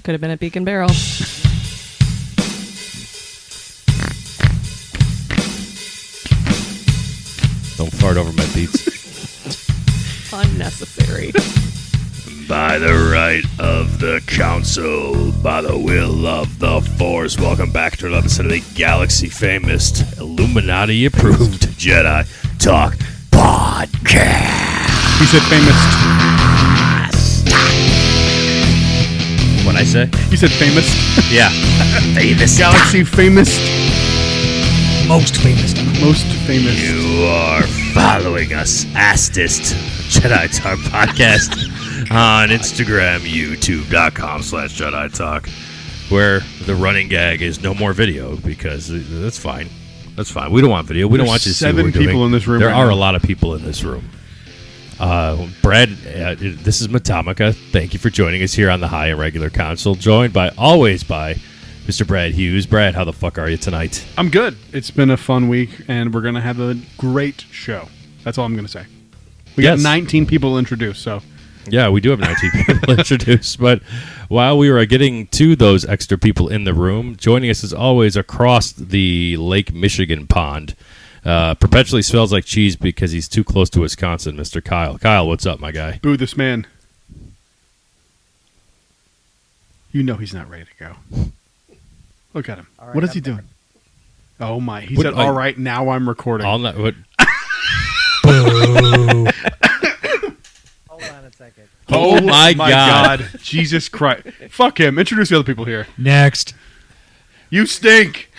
Could have been a Beak and Barrel. Don't fart over my beats. Unnecessary. By the right of the council, by the will of the force, welcome back to another episode of the Galaxy Famous, Illuminati approved Jedi Talk Podcast. He said famous. What'd I say? You said famous. Yeah. Famous. Galaxy famous. Most famous. Most famous. You are following us, Astist Jedi Talk Podcast, on Instagram, youtube.com/Jedi Talk, where the running gag is no more video, because that's fine. That's fine. We don't want video. We don't want you to see what we're doing. 7 people in this room. There right are now. a lot of people in this room. Brad, this is Matamika. Thank you for joining us here on the High and Regular Council, joined always by Mr. Brad Hughes. Brad, how the fuck are you tonight? I'm good. It's been a fun week, and we're going to have a great show. That's all I'm going to say. We got 19 people introduced, so... Yeah, we do have 19 people introduced, but while we were getting to those extra people in the room, joining us as always across the Lake Michigan pond, perpetually smells like cheese because he's too close to Wisconsin, Mr. Kyle. Kyle, what's up, my guy? Boo this man. You know he's not ready to go. Look at him. Right, what is I'm he back. doing? Oh, my. He What, said, like- all right, now I'm recording. All night, what? Hold on a second. Oh, my God. Jesus Christ. Fuck him. Introduce the other people here. Next. You stink.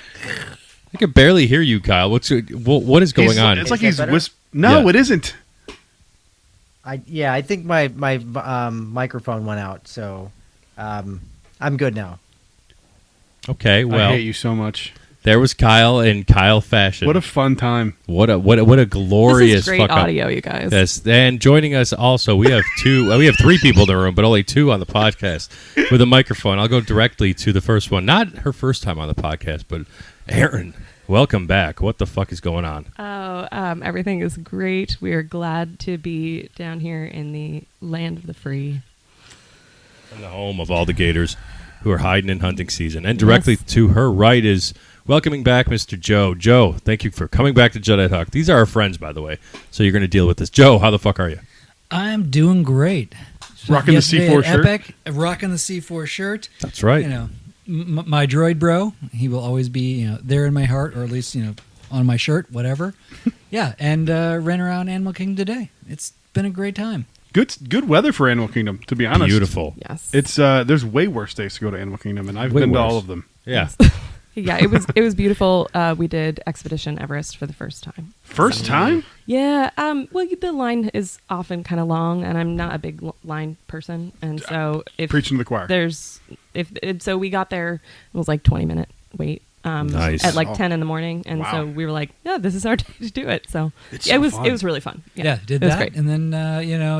I can barely hear you, Kyle. What is going on? It's like Is he's that better? No, Yeah. it isn't. I think my microphone went out, so I'm good now. Okay, I well, hate you so much. there was Kyle in Kyle fashion. What a fun time. What a glorious This is great fuck up. audio, you guys. Yes, and joining us also, we have we have 3 people in the room, but only 2 on the podcast with a microphone. I'll go directly to the first one. Not her first time on the podcast, but Erin, welcome back. What the fuck is going on? Everything is great. We are glad to be down here in the land of the free. In the home of all the gators who are hiding in hunting season. And directly to her right is welcoming back Mr. Joe. Joe, thank you for coming back to Jedi Talk. These are our friends, by the way, so you're going to deal with this. Joe, how the fuck are you? I'm doing great. Rocking the Yesterday C4 at shirt? Epic, rocking the C4 shirt. That's right. You know, my droid bro, he will always be there in my heart, or at least on my shirt, whatever. Yeah, and ran around Animal Kingdom today. It's been a great time. Good weather for Animal Kingdom, to be honest. Beautiful. Yes. It's there's way worse days to go to Animal Kingdom, and I've Way been to worse. all of them. Yeah. Yeah, it was beautiful. We did Expedition Everest for the first time. First time? Yeah. Well, the line is often kind of long, and I'm not a big line person, and so if Preaching to the choir. so we got there, it was like 20-minute wait. Nice. At like Oh. 10 in the morning, and Wow. so we were like, "Yeah, this is our day to do it." So It's yeah, so it was fun. it was really fun. Yeah, did it was that, great. and then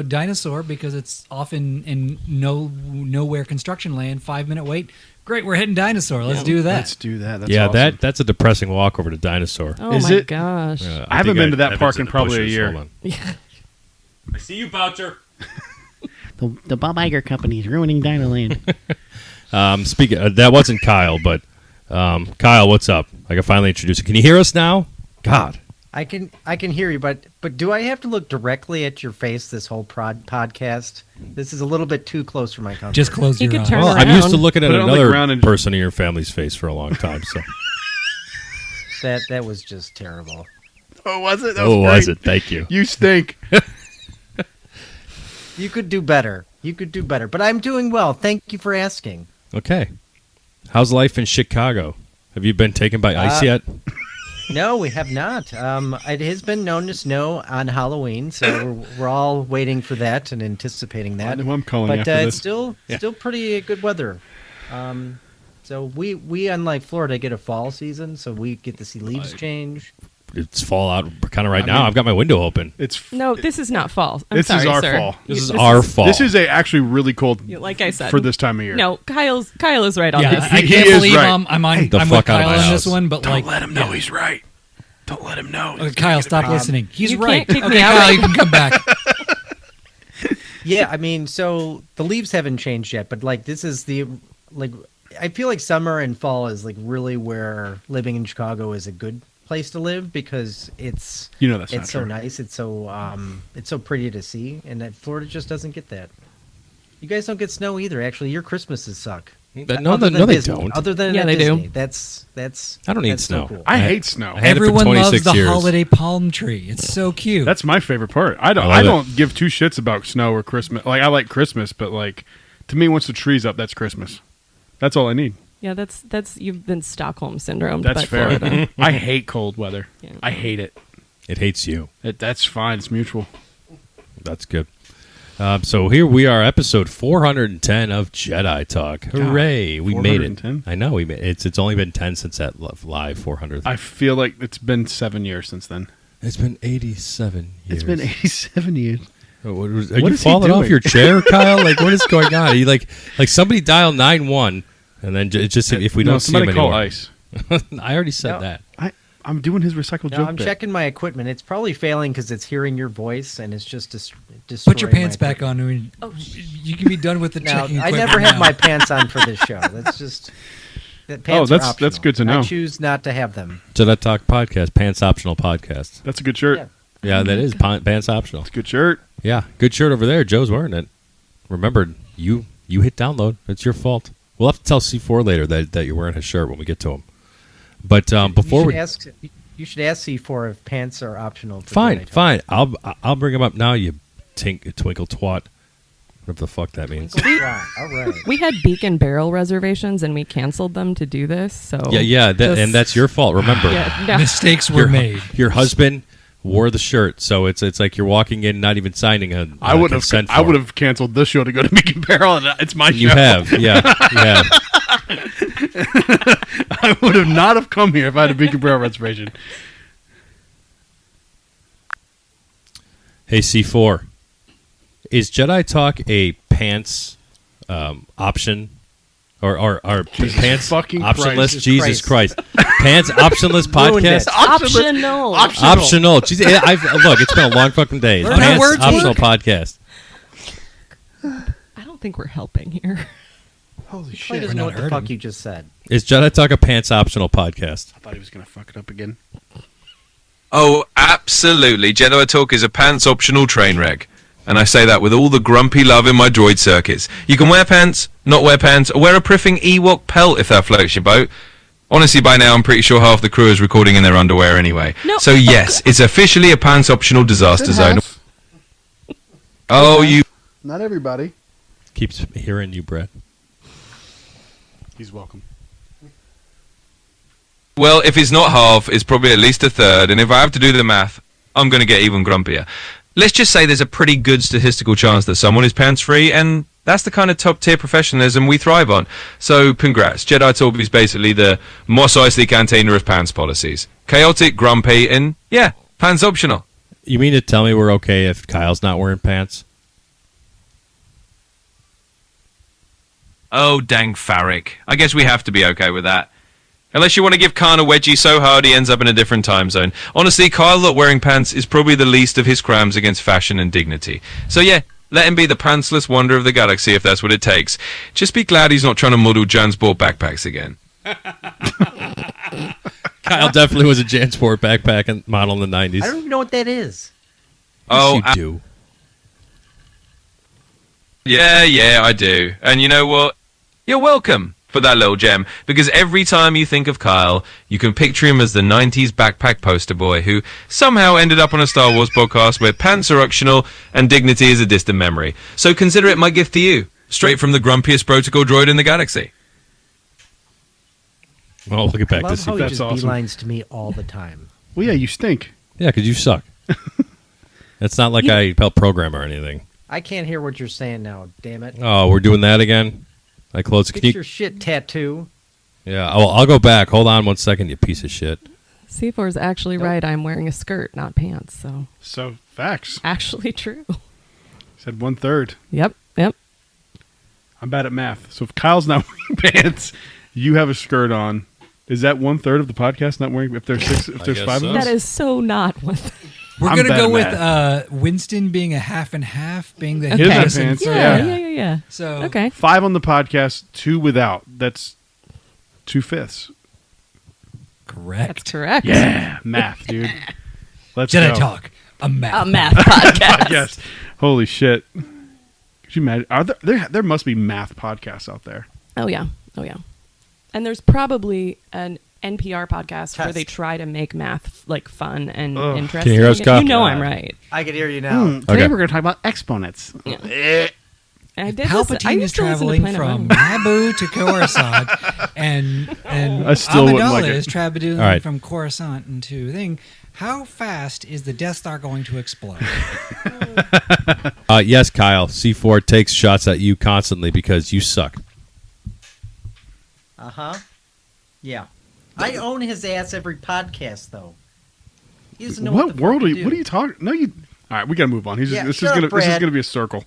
dinosaur, because it's often in nowhere construction land. 5-minute wait. Great, we're hitting dinosaur. Let's do that. Let's do that. That's yeah, awesome. that's a depressing walk over to Dinosaur. Oh Is my it? gosh! I haven't been to that park in probably a year. Yeah. I see you, Boucher. The Bob Iger company is ruining Dinoland. Speaking, that wasn't Kyle, but Kyle, what's up? I can finally introduce you. Can you hear us now? God. I can hear you, but do I have to look directly at your face this whole podcast? This is a little bit too close for my comfort. Just close You your could eyes. turn Well, I'm around. used to looking at Put it on the another ground and- person in your family's face for a long time. So, that was just terrible. Oh, was it? That oh, was great. it? Thank you. You stink. You could do better. But I'm doing well. Thank you for asking. Okay. How's life in Chicago? Have you been taken by ice yet? No, we have not. It has been known to snow on Halloween, so we're all waiting for that and anticipating that. I know I'm calling but after it's this. still pretty good weather. So we unlike Florida get a fall season, so we get to see leaves change. It's fall out kind of right I now. mean- I've got my window open. It's No, this is not fall. I'm This is sorry, our sir. fall. This is our fall. This is actually really cold Like I said, for this time of year. No, Kyle is right on Yeah, this. I He can't is believe right. I'm on. the I'm fuck with out of Kyle my on this house. one, but Don't like, let him know yeah. he's right. Don't let him know. Okay, Kyle, stop listening. He's You right. can't kick Okay, me out. Kyle, you can come back. Yeah, I mean, so the leaves haven't changed yet, but like this is like I feel like summer and fall is like really where living in Chicago is a good place to live because it's that's not it's so true. nice, it's so pretty to see, and that Florida just doesn't get that. You guys don't get snow either. Actually, your Christmases suck. No, Other they than Disney. don't. Other than Yeah, at they do. Disney. That's I don't need that's snow. So cool. I hate snow. I had it for Everyone loves 26 the years. holiday palm tree. It's so cute. That's my favorite part. I love don't give two shits about snow or Christmas. Like I like Christmas, but like to me, once the tree's up, that's Christmas. That's all I need. Yeah, that's you've been Stockholm syndrome. That's by fair. Florida. I hate cold weather. Yeah. I hate it. It hates you. That's fine. It's mutual. That's good. So here we are, episode 410 of Jedi Talk. Hooray! We made it. 410? I know we made it. It's only been 10 since that live 400th. I feel like it's been 7 years since then. It's been 87 years. It's been 87 years. Are What you is he falling off doing? your chair, Kyle? Like, what is going on? Are you like somebody dial 911 and then it's just if we No, don't see him somebody call anymore. ICE. I already said No. that. I'm doing his recycled No, joke I'm bit. checking my equipment. It's probably failing because it's hearing your voice and it's just destroying Put your pants my back on. And you can be done with the Now, checking I equipment never have now. my pants on for this show. That's just pants are that's optional. good to know. I choose not to have them. Jedi Talk podcast, pants optional podcast. That's a good shirt. Yeah. Yeah, that is pants optional. It's a good shirt. Yeah, good shirt over there. Joe's wearing it. Remember, you hit download. It's your fault. We'll have to tell C4 later that you're wearing his shirt when we get to him. But before we You should ask C4 if pants are optional. For fine, Jedi Talk. fine. I'll bring him up now. You twinkle twat. Whatever the fuck that means. Wow, all right. We had Beak and Barrel reservations and we canceled them to do this. So Yeah. just- And that's your fault. Remember, yeah, no. Mistakes were made. your husband wore the shirt, so it's like you're walking in, not even signing a I would consent have form. canceled this show to go to Beak and Barrel, and it's my You show. have, yeah, you have. I would have not have come here if I had a Beak and Barrel reservation. Hey, C4, is Jedi Talk a pants option? Or pants fucking optionless? Christ. Jesus Christ. Pants optionless Ruined podcast? it. Optional. Optional. Jeez, look, it's been a long fucking day. Learn how Pants words optional work. podcast. I don't think we're helping here. Holy He shit. doesn't We're know not what the fuck hurting. you just said. Is Jedi Talk a pants optional podcast? I thought he was going to fuck it up again. Oh, absolutely. Jedi Talk is a pants-optional train wreck. And I say that with all the grumpy love in my droid circuits. You can wear pants, not wear pants, or wear a priffing Ewok pelt if that floats your boat. Honestly, by now, I'm pretty sure half the crew is recording in their underwear anyway. No. So yes, it's officially a pants-optional disaster zone. Oh, you... Not everybody. Keeps hearing you, Brett. He's welcome. Well, if it's not half, it's probably at least a third. And if I have to do the math, I'm going to get even grumpier. Let's just say there's a pretty good statistical chance that someone is pants-free, and that's the kind of top-tier professionalism we thrive on. So, congrats. Jedi Talk is basically the Mos Eisley Cantina of pants policies. Chaotic, grumpy, and, yeah, pants optional. You mean to tell me we're okay if Kyle's not wearing pants? Oh, dang Farrick. I guess we have to be okay with that. Unless you want to give Khan a wedgie so hard he ends up in a different time zone. Honestly, Kyle not wearing pants is probably the least of his crimes against fashion and dignity. So yeah, let him be the pantsless wonder of the galaxy if that's what it takes. Just be glad he's not trying to model Jansport backpacks again. Kyle definitely was a Jansport backpack and model in the 90s. I don't even know what that is. Oh, Yes, you do. yeah, I do. And you know what? You're welcome for that little gem, because every time you think of Kyle, you can picture him as the 90s backpack poster boy who somehow ended up on a Star Wars podcast where pants are optional and dignity is a distant memory. So consider it my gift to you, straight from the grumpiest protocol droid in the galaxy. Well, we'll get back I to love how see. he That's just awesome. beelines to me all the time. Well, yeah, you stink. Yeah, because you suck. It's not like I help program or anything. I can't hear what you're saying now, damn it. Oh, we're doing that again? I close. Fix your shit, tattoo. Yeah, I'll go back. Hold on one second, you piece of shit. C4 is actually right. I'm wearing a skirt, not pants. So So, facts. actually true. Said 1/3. Yep. I'm bad at math. So if Kyle's not wearing pants, you have a skirt on. Is that 1/3 of the podcast not wearing? If there's six, if there's guess five so. of us, That is so not what. We're I'm gonna bad go at with math. Winston being a half and half, being the His Okay. are pants. Yeah. So Okay. 5 on the podcast, 2 without. That's 2/5. correct. That's correct. Yeah, math, dude. Let's Jedi go. Talk, a math. A math podcast. Yes. Holy shit. Could you imagine? Are there must be math podcasts out there. Oh yeah. And there's probably an NPR podcast where Test. they try to make math like fun and Ugh. interesting. Can you hear us, Kyle? You know I'm right. I can hear you now. Today Okay. we're going to talk about exponents. And I did listen- I Palpatine is used to listen to traveling Planet from Money. Naboo to Coruscant, and I still wouldn't Amidala like it. is traveling All right. from Coruscant into thing. How fast is the Death Star going to explode? Yes, Kyle. C4 takes shots at you constantly because you suck. Yeah. I own his ass every podcast, though. He doesn't know What what the world fuck are to you? What are do. you talking? No, you. All right, we got to move on. This is shut up, going Brad. to be a circle.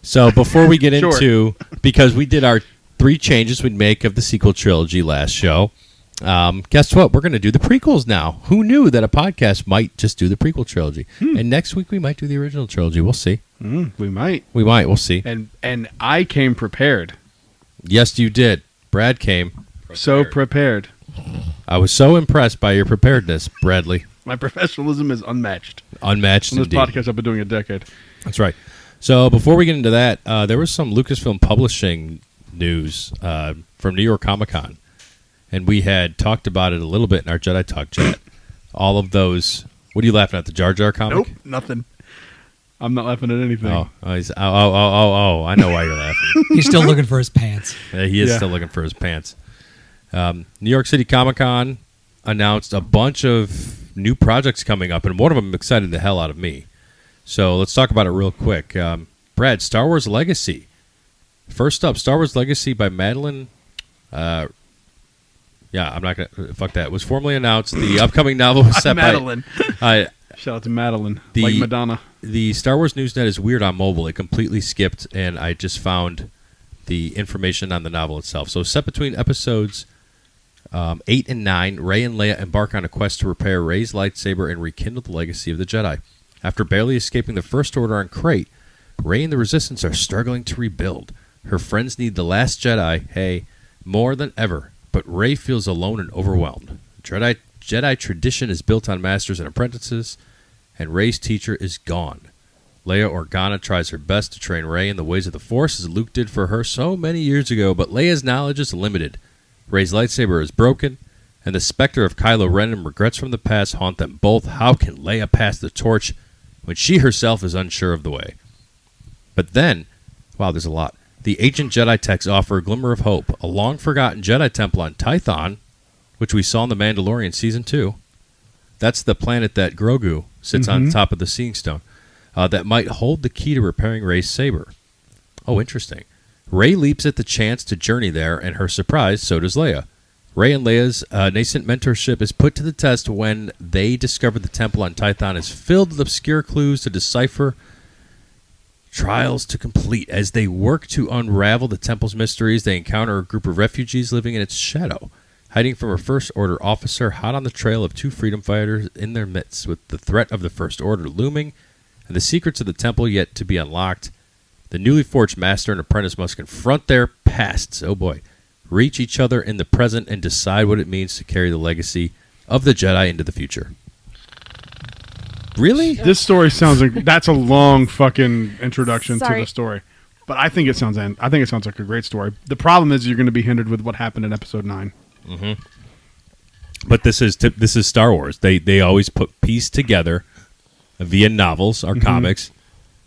So before we get Sure. into, because we did our 3 changes we'd make of the sequel trilogy last show, guess what? We're going to do the prequels now. Who knew that a podcast might just do the prequel trilogy? And next week we might do the original trilogy. We'll see. We might. We might. We'll see. And I came prepared. Yes, you did. Brad came. So prepared. I was so impressed by your preparedness, Bradley. My professionalism is unmatched. Unmatched On this indeed. podcast, I've been doing a decade. That's right. So before we get into that, there was some Lucasfilm Publishing news from New York Comic Con, and we had talked about it a little bit in our Jedi Talk chat. All of those. What are you laughing at? The Jar Jar comic? Nope, nothing. I'm not laughing at anything. Oh, I know why you're laughing. He's still looking for his pants. He is Yeah. still looking for his pants. New York City Comic Con announced a bunch of new projects coming up, and one of them excited the hell out of me. So let's talk about it real quick. Brad, Star Wars Legacy. First up, Star Wars Legacy by Madeline. I'm not going to fuck that. It was formally announced. The upcoming novel was set Madeline. by. Shout out to Madeline. The- Like Madonna. The Star Wars Newsnet is weird on mobile. It completely skipped, and I just found the information on the novel itself. So set between episodes 8 and 9, Rey and Leia embark on a quest to repair Rey's lightsaber and rekindle the legacy of the Jedi. After barely escaping the First Order on Crate, Rey and the Resistance are struggling to rebuild. Her friends need the Last Jedi, more than ever, but Rey feels alone and overwhelmed. Jedi tradition is built on masters and apprentices, and Rey's teacher is gone. Leia Organa tries her best to train Rey in the ways of the Force as Luke did for her so many years ago, but Leia's knowledge is limited. Rey's lightsaber is broken, and the specter of Kylo Ren and regrets from the past haunt them both. How can Leia pass the torch when she herself is unsure of the way? But then, wow, there's a lot. The ancient Jedi texts offer a glimmer of hope, a long-forgotten Jedi temple on Tython, which we saw in The Mandalorian Season 2. That's the planet that Grogu sits on top of the Seeing Stone. That might hold the key to repairing Rey's saber. Oh, interesting. Rey leaps at the chance to journey there, and her surprise, so does Leia. Rey and Leia's nascent mentorship is put to the test when they discover the temple on Tython is filled with obscure clues to decipher, trials to complete. As they work to unravel the temple's mysteries, they encounter a group of refugees living in its shadow, hiding from a First Order officer hot on the trail of 2 freedom fighters in their midst, with the threat of the First Order looming and the secrets of the temple yet to be unlocked. The newly forged master and apprentice must confront their pasts, reach each other in the present, and decide what it means to carry the legacy of the Jedi into the future. Really? This story sounds like that's a long fucking introduction to Sorry. the story, but I think it sounds like a great story. The problem is you're going to be hindered with what happened in Episode 9. But this is Star Wars. They always piece together via novels or comics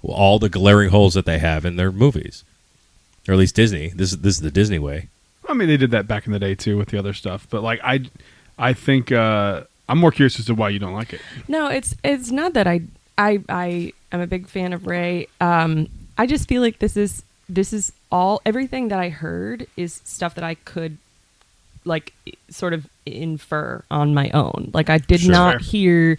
all the glaring holes that they have in their movies, or at least Disney. This is the Disney way. I mean, they did that back in the day too with the other stuff, but like I think I'm more curious as to why you don't like it. No, it's not that I am a big fan of Rey. I just feel like this is everything that I heard is stuff that I could like sort of infer on my own. Like I did Sure. not hear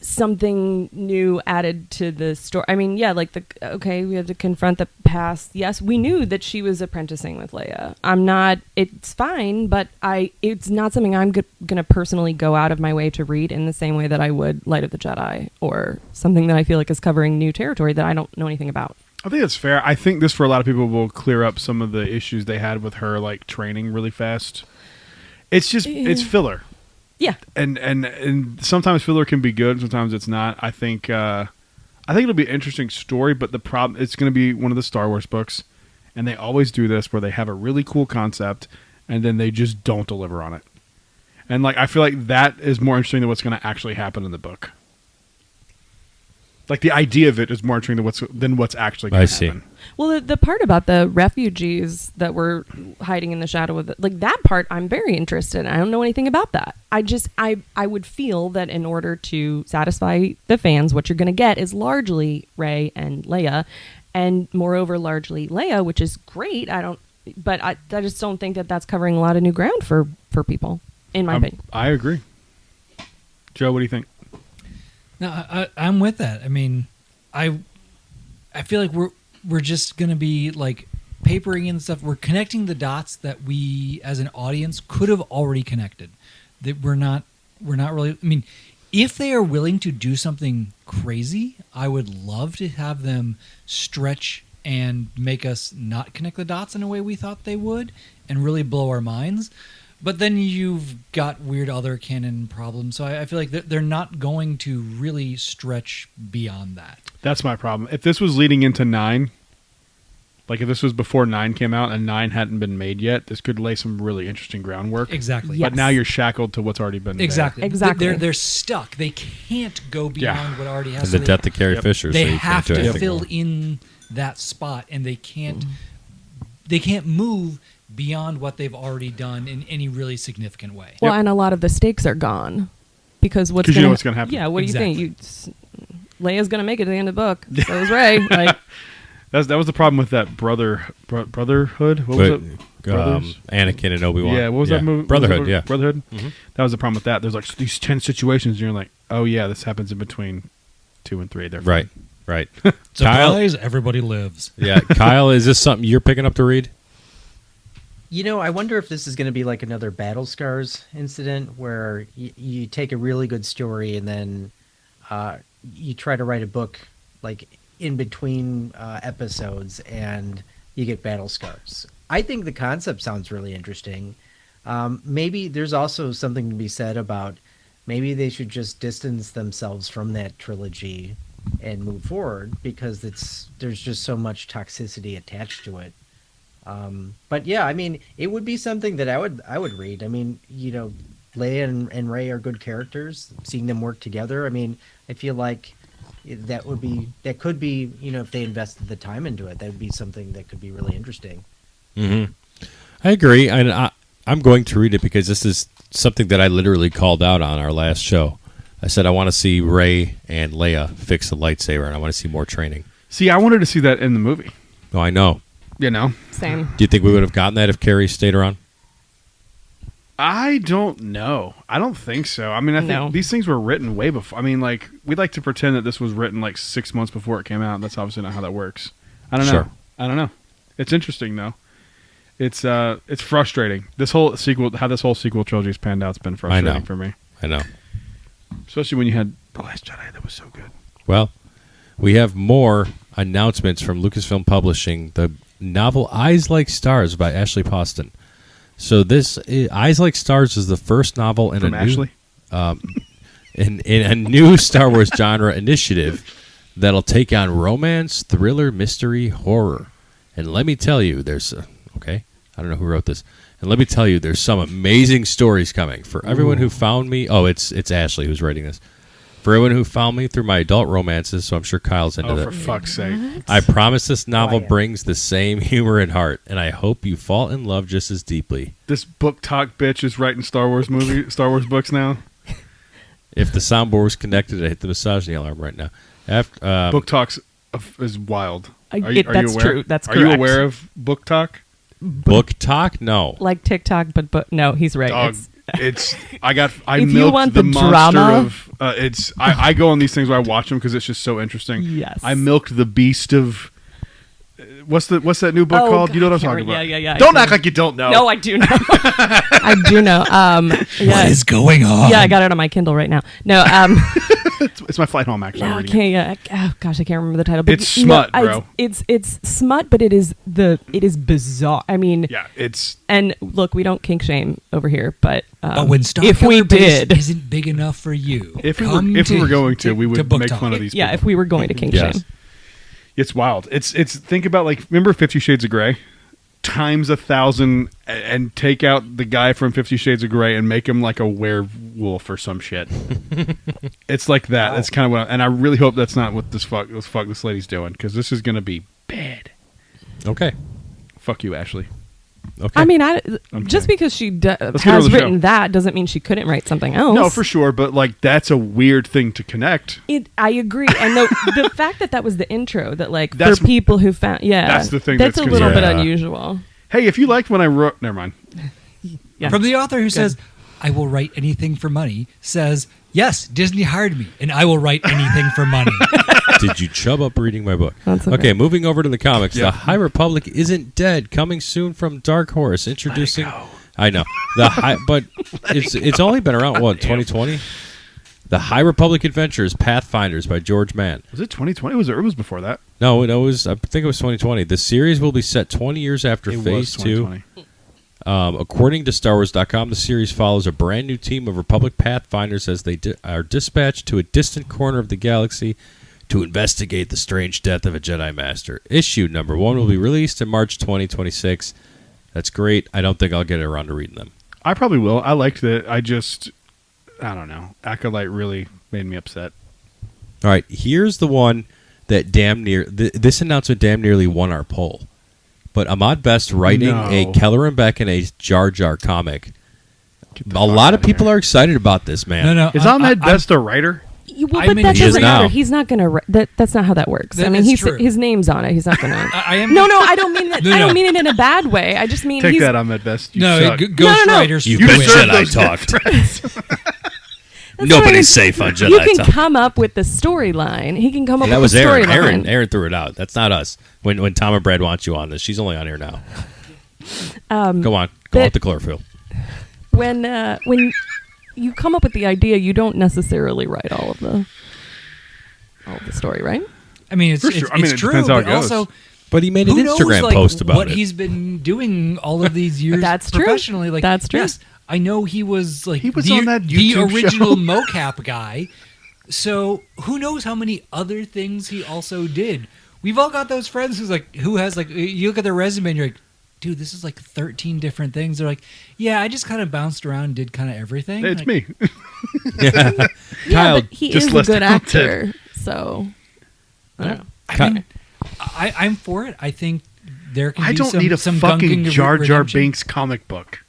something new added to the story. I mean, yeah, like we have to confront the past. Yes, we knew that she was apprenticing with Leia. It's fine, but it's not something I'm going to personally go out of my way to read in the same way that I would Light of the Jedi, or something that I feel like is covering new territory that I don't know anything about. I think that's fair. I think this, for a lot of people, will clear up some of the issues they had with her, like training really fast. It's just, it's filler. Yeah. And sometimes filler can be good, sometimes it's not. I think it'll be an interesting story, but the problem, it's going to be one of the Star Wars books, and they always do this where they have a really cool concept and then they just don't deliver on it. And like, I feel like that is more interesting than what's going to actually happen in the book. Like, the idea of it is more interesting than what's actually going to happen. Well, the part about the refugees that were hiding in the shadow of like that part, I'm very interested in. I don't know anything about that. I would feel that in order to satisfy the fans, what you're going to get is largely Rey and Leia, and moreover, largely Leia, which is great. But I just don't think that that's covering a lot of new ground for people, in my opinion. I agree. Joe, what do you think? No, I'm with that. I mean, I feel like we're just going to be like papering in stuff. We're connecting the dots that we as an audience could have already connected. That we're not really. I mean, if they are willing to do something crazy, I would love to have them stretch and make us not connect the dots in a way we thought they would, and really blow our minds. But then you've got weird other canon problems. So I feel like they're not going to really stretch beyond that. That's my problem. If this was leading into 9, like if this was before 9 came out and 9 hadn't been made yet, this could lay some really interesting groundwork. Exactly. But now you're shackled to what's already been exactly. there. Exactly. They're stuck. They can't go beyond what already has. And the death of Carrie Fisher. They so you have can't do to anything fill more. in that spot, and they can't. They can't move beyond what they've already done in any really significant way. Well, and a lot of the stakes are gone because you know what's going to happen. Yeah, what Exactly. do you think? Leia's going to make it to the end of the book. So is Rey. Like, That was the problem with that Brotherhood. What was it? Brothers? Anakin and Obi-Wan. Yeah, what was that movie? Brotherhood, yeah. Brotherhood? Mhm. That was the problem with that. There's like these 10 situations, and you're like, oh yeah, this happens in between 2 and 3. They're fine. Right. Surprise! Everybody lives. Yeah, Kyle, is this something you're picking up to read? You know, I wonder if this is going to be like another Battle Scars incident where you take a really good story and then you try to write a book like in between episodes and you get Battle Scars. I think the concept sounds really interesting. Maybe there's also something to be said about maybe they should just distance themselves from that trilogy and move forward because there's just so much toxicity attached to it. But yeah, I mean, it would be something that I would read. I mean, you know, Leia and Rey are good characters. Seeing them work together, I mean, I feel like that could be, you know, if they invested the time into it, that would be something that could be really interesting. Mm-hmm. I agree, and I'm going to read it because this is something that I literally called out on our last show. I said I want to see Rey and Leia fix the lightsaber, and I want to see more training. See, I wanted to see that in the movie. Oh, I know. You know? same. Do you think we would have gotten that if Carrie stayed around? I don't know. I don't think so. I mean, I think these things were written way before. I mean, like, we'd like to pretend that this was written like 6 months before it came out. That's obviously not how that works. I don't know. Sure. I don't know. It's interesting though. It's frustrating. This whole sequel trilogy's panned out, it's been frustrating for me. I know. Especially when you had The Last Jedi that was so good. Well, we have more announcements from Lucasfilm Publishing. The novel Eyes Like Stars by Ashley Poston. So this Eyes Like Stars is the first novel in From Ashley? In a new Star Wars genre initiative that'll take on romance, thriller, mystery, horror. And let me tell you, there's okay. I don't know who wrote this. And let me tell you, there's some amazing stories coming. For everyone who found me, it's Ashley who's writing this. For everyone who found me through my adult romances, so I'm sure Kyle's into that. Oh, for fuck's sake. I promise this novel yeah. brings the same humor and heart, and I hope you fall in love just as deeply. This book talk bitch is writing Star Wars books now. If the soundboard was connected, I hit the misogyny alarm right now. After, Book talks is wild. That's you aware? true. That's Are correct. you aware of book talk? book talk? No. Like TikTok, but no, he's right. Dog, I If you milked want the the monster drama- of I go on these things where I watch them because it's just so interesting. Yes. I milked the beast of what's that new book Oh, called? You know what I'm God, talking about? yeah, I Don't do. act like you don't know. No, I do know. I do know. Yeah. What is going on? Yeah, I got it on my Kindle right now. No, It's my flight home actually. no, I'm I reading can't. Yeah, oh gosh, I can't remember the title. But It's smut, bro. It's smut, but it is bizarre. I mean, it. Yeah, it's and look, we don't kink shame over here, but But when Star if we Killer Base did, isn't big enough for you, if we come were to- going to, we would Book make Talk. fun of these. yeah, if people. we were going to kink Yes. shame, It's wild. It's think about like remember 50 Shades of Grey times 1,000 and take out the guy from 50 Shades of Grey and make him like a werewolf or some shit. It's like that. That's kind of what. And I really hope that's not what this lady's doing because this is going to be bad. Okay. Fuck you, Ashley. Okay. I mean, I'm just kidding. because she get her on has the written show. that doesn't mean she couldn't write something else. No, for sure. But like that's a weird thing to connect. I agree, and the fact that was the intro that like That's- for people who found that's the thing that's that's a little bit concerning. unusual. Hey, if you liked when I wrote, never mind. Yeah. From the author who says, I will write anything for money, says, yes, Disney hired me, and I will write anything for money. Did you chub up reading my book? That's okay. okay. Moving over to the comics. Yeah. The High Republic isn't dead. Coming soon from Dark Horse. Introducing. I know but it's only been around 2020. The High Republic Adventures Pathfinders by George Mann. Was it 2020? It was before that. No, it was. I think it was 2020. The series will be set 20 years after It Phase was 2. 2020. According to StarWars.com, the series follows a brand new team of Republic Pathfinders as they are dispatched to a distant corner of the galaxy to investigate the strange death of a Jedi Master. Issue number 1 will be released in March 2026. That's great. I don't think I'll get around to reading them. I probably will. I liked it. I don't know. Acolyte really made me upset. All right, here's the one that this announcement damn nearly won our poll. But Ahmad Best writing a Keller and Beck and a Jar Jar comic. A lot of people are excited about this, man. No. Is Ahmed Best a writer? Well, I'm but in- that He is doesn't now. matter. He's not gonna. That's not how that works. I That mean, is true. his name's on it. He's not gonna. I am. No, I don't mean that. No, I no. don't mean it in a bad way. I just mean Take he's, that, Ahmed Best. You No, suck. Ghostwriters. You've You been deserve Jedi those talked. That's Nobody's what I safe on Jedi You can talk. come up with the storyline. He can come up That with was the Erin. storyline. Aaron threw it out. That's not us. When Tom and Brad want you on this, she's only on here now. Go on. Go that- out the chlorophyll. When you come up with the idea, you don't necessarily write all of the story, right? I mean, it's For sure. it's, I mean, it's it true, depends how it but goes. also, But he made an who knows, Instagram like, post about what it. he's been doing all of these years That's true. professionally. Like, That's true. Yes, I know he was like He was the, on that the YouTube original show. mocap guy. So who knows how many other things he also did? We've all got those friends who has like you look at their resume and you're like, dude, this is like 13 different things. They're like, yeah, I just kind of bounced around and did kind of everything. It's Like, me. Yeah. Yeah, Kyle, but he just is a less good talented. actor, so I don't know. I mean, I'm for it. I think there can I be don't some, need a some fucking gunking Jar Jar redemption. Binks comic book.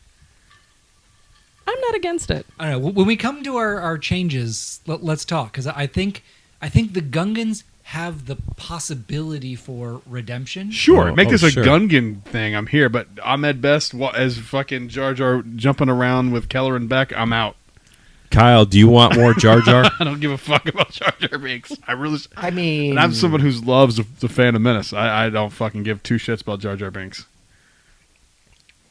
I'm not against it. I don't know. When we come to our changes, let's talk because I think the Gungans have the possibility for redemption. Sure, Oh, make this oh, a sure. Gungan thing. I'm here, but Ahmed Best as fucking Jar Jar jumping around with Keller and Beck. I'm out. Kyle, do you want more Jar Jar? I don't give a fuck about Jar Jar Binks. I mean, And I'm someone who loves the Phantom Menace. I don't fucking give two shits about Jar Jar Binks.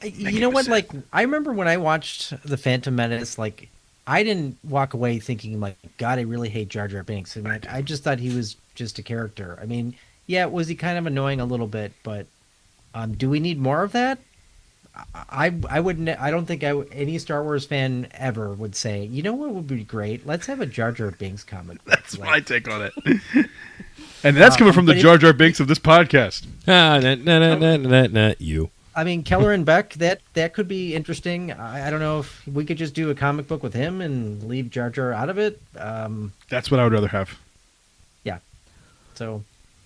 you know what? Like, I remember when I watched The Phantom Menace, like, I didn't walk away thinking, like, God, I really hate Jar Jar Binks. I mean, like, I just thought he was just a character. I mean, yeah, was he kind of annoying a little bit, but do we need more of that? I wouldn't. I don't think any Star Wars fan ever would say, you know what would be great? Let's have a Jar Jar Binks comic book. That's my take on it. And that's coming from the but Jar Jar Binks of this podcast. You. I mean, Keller and Beck, that could be interesting. I don't know if we could just do a comic book with him and leave Jar Jar out of it. That's what I would rather have. Yeah. So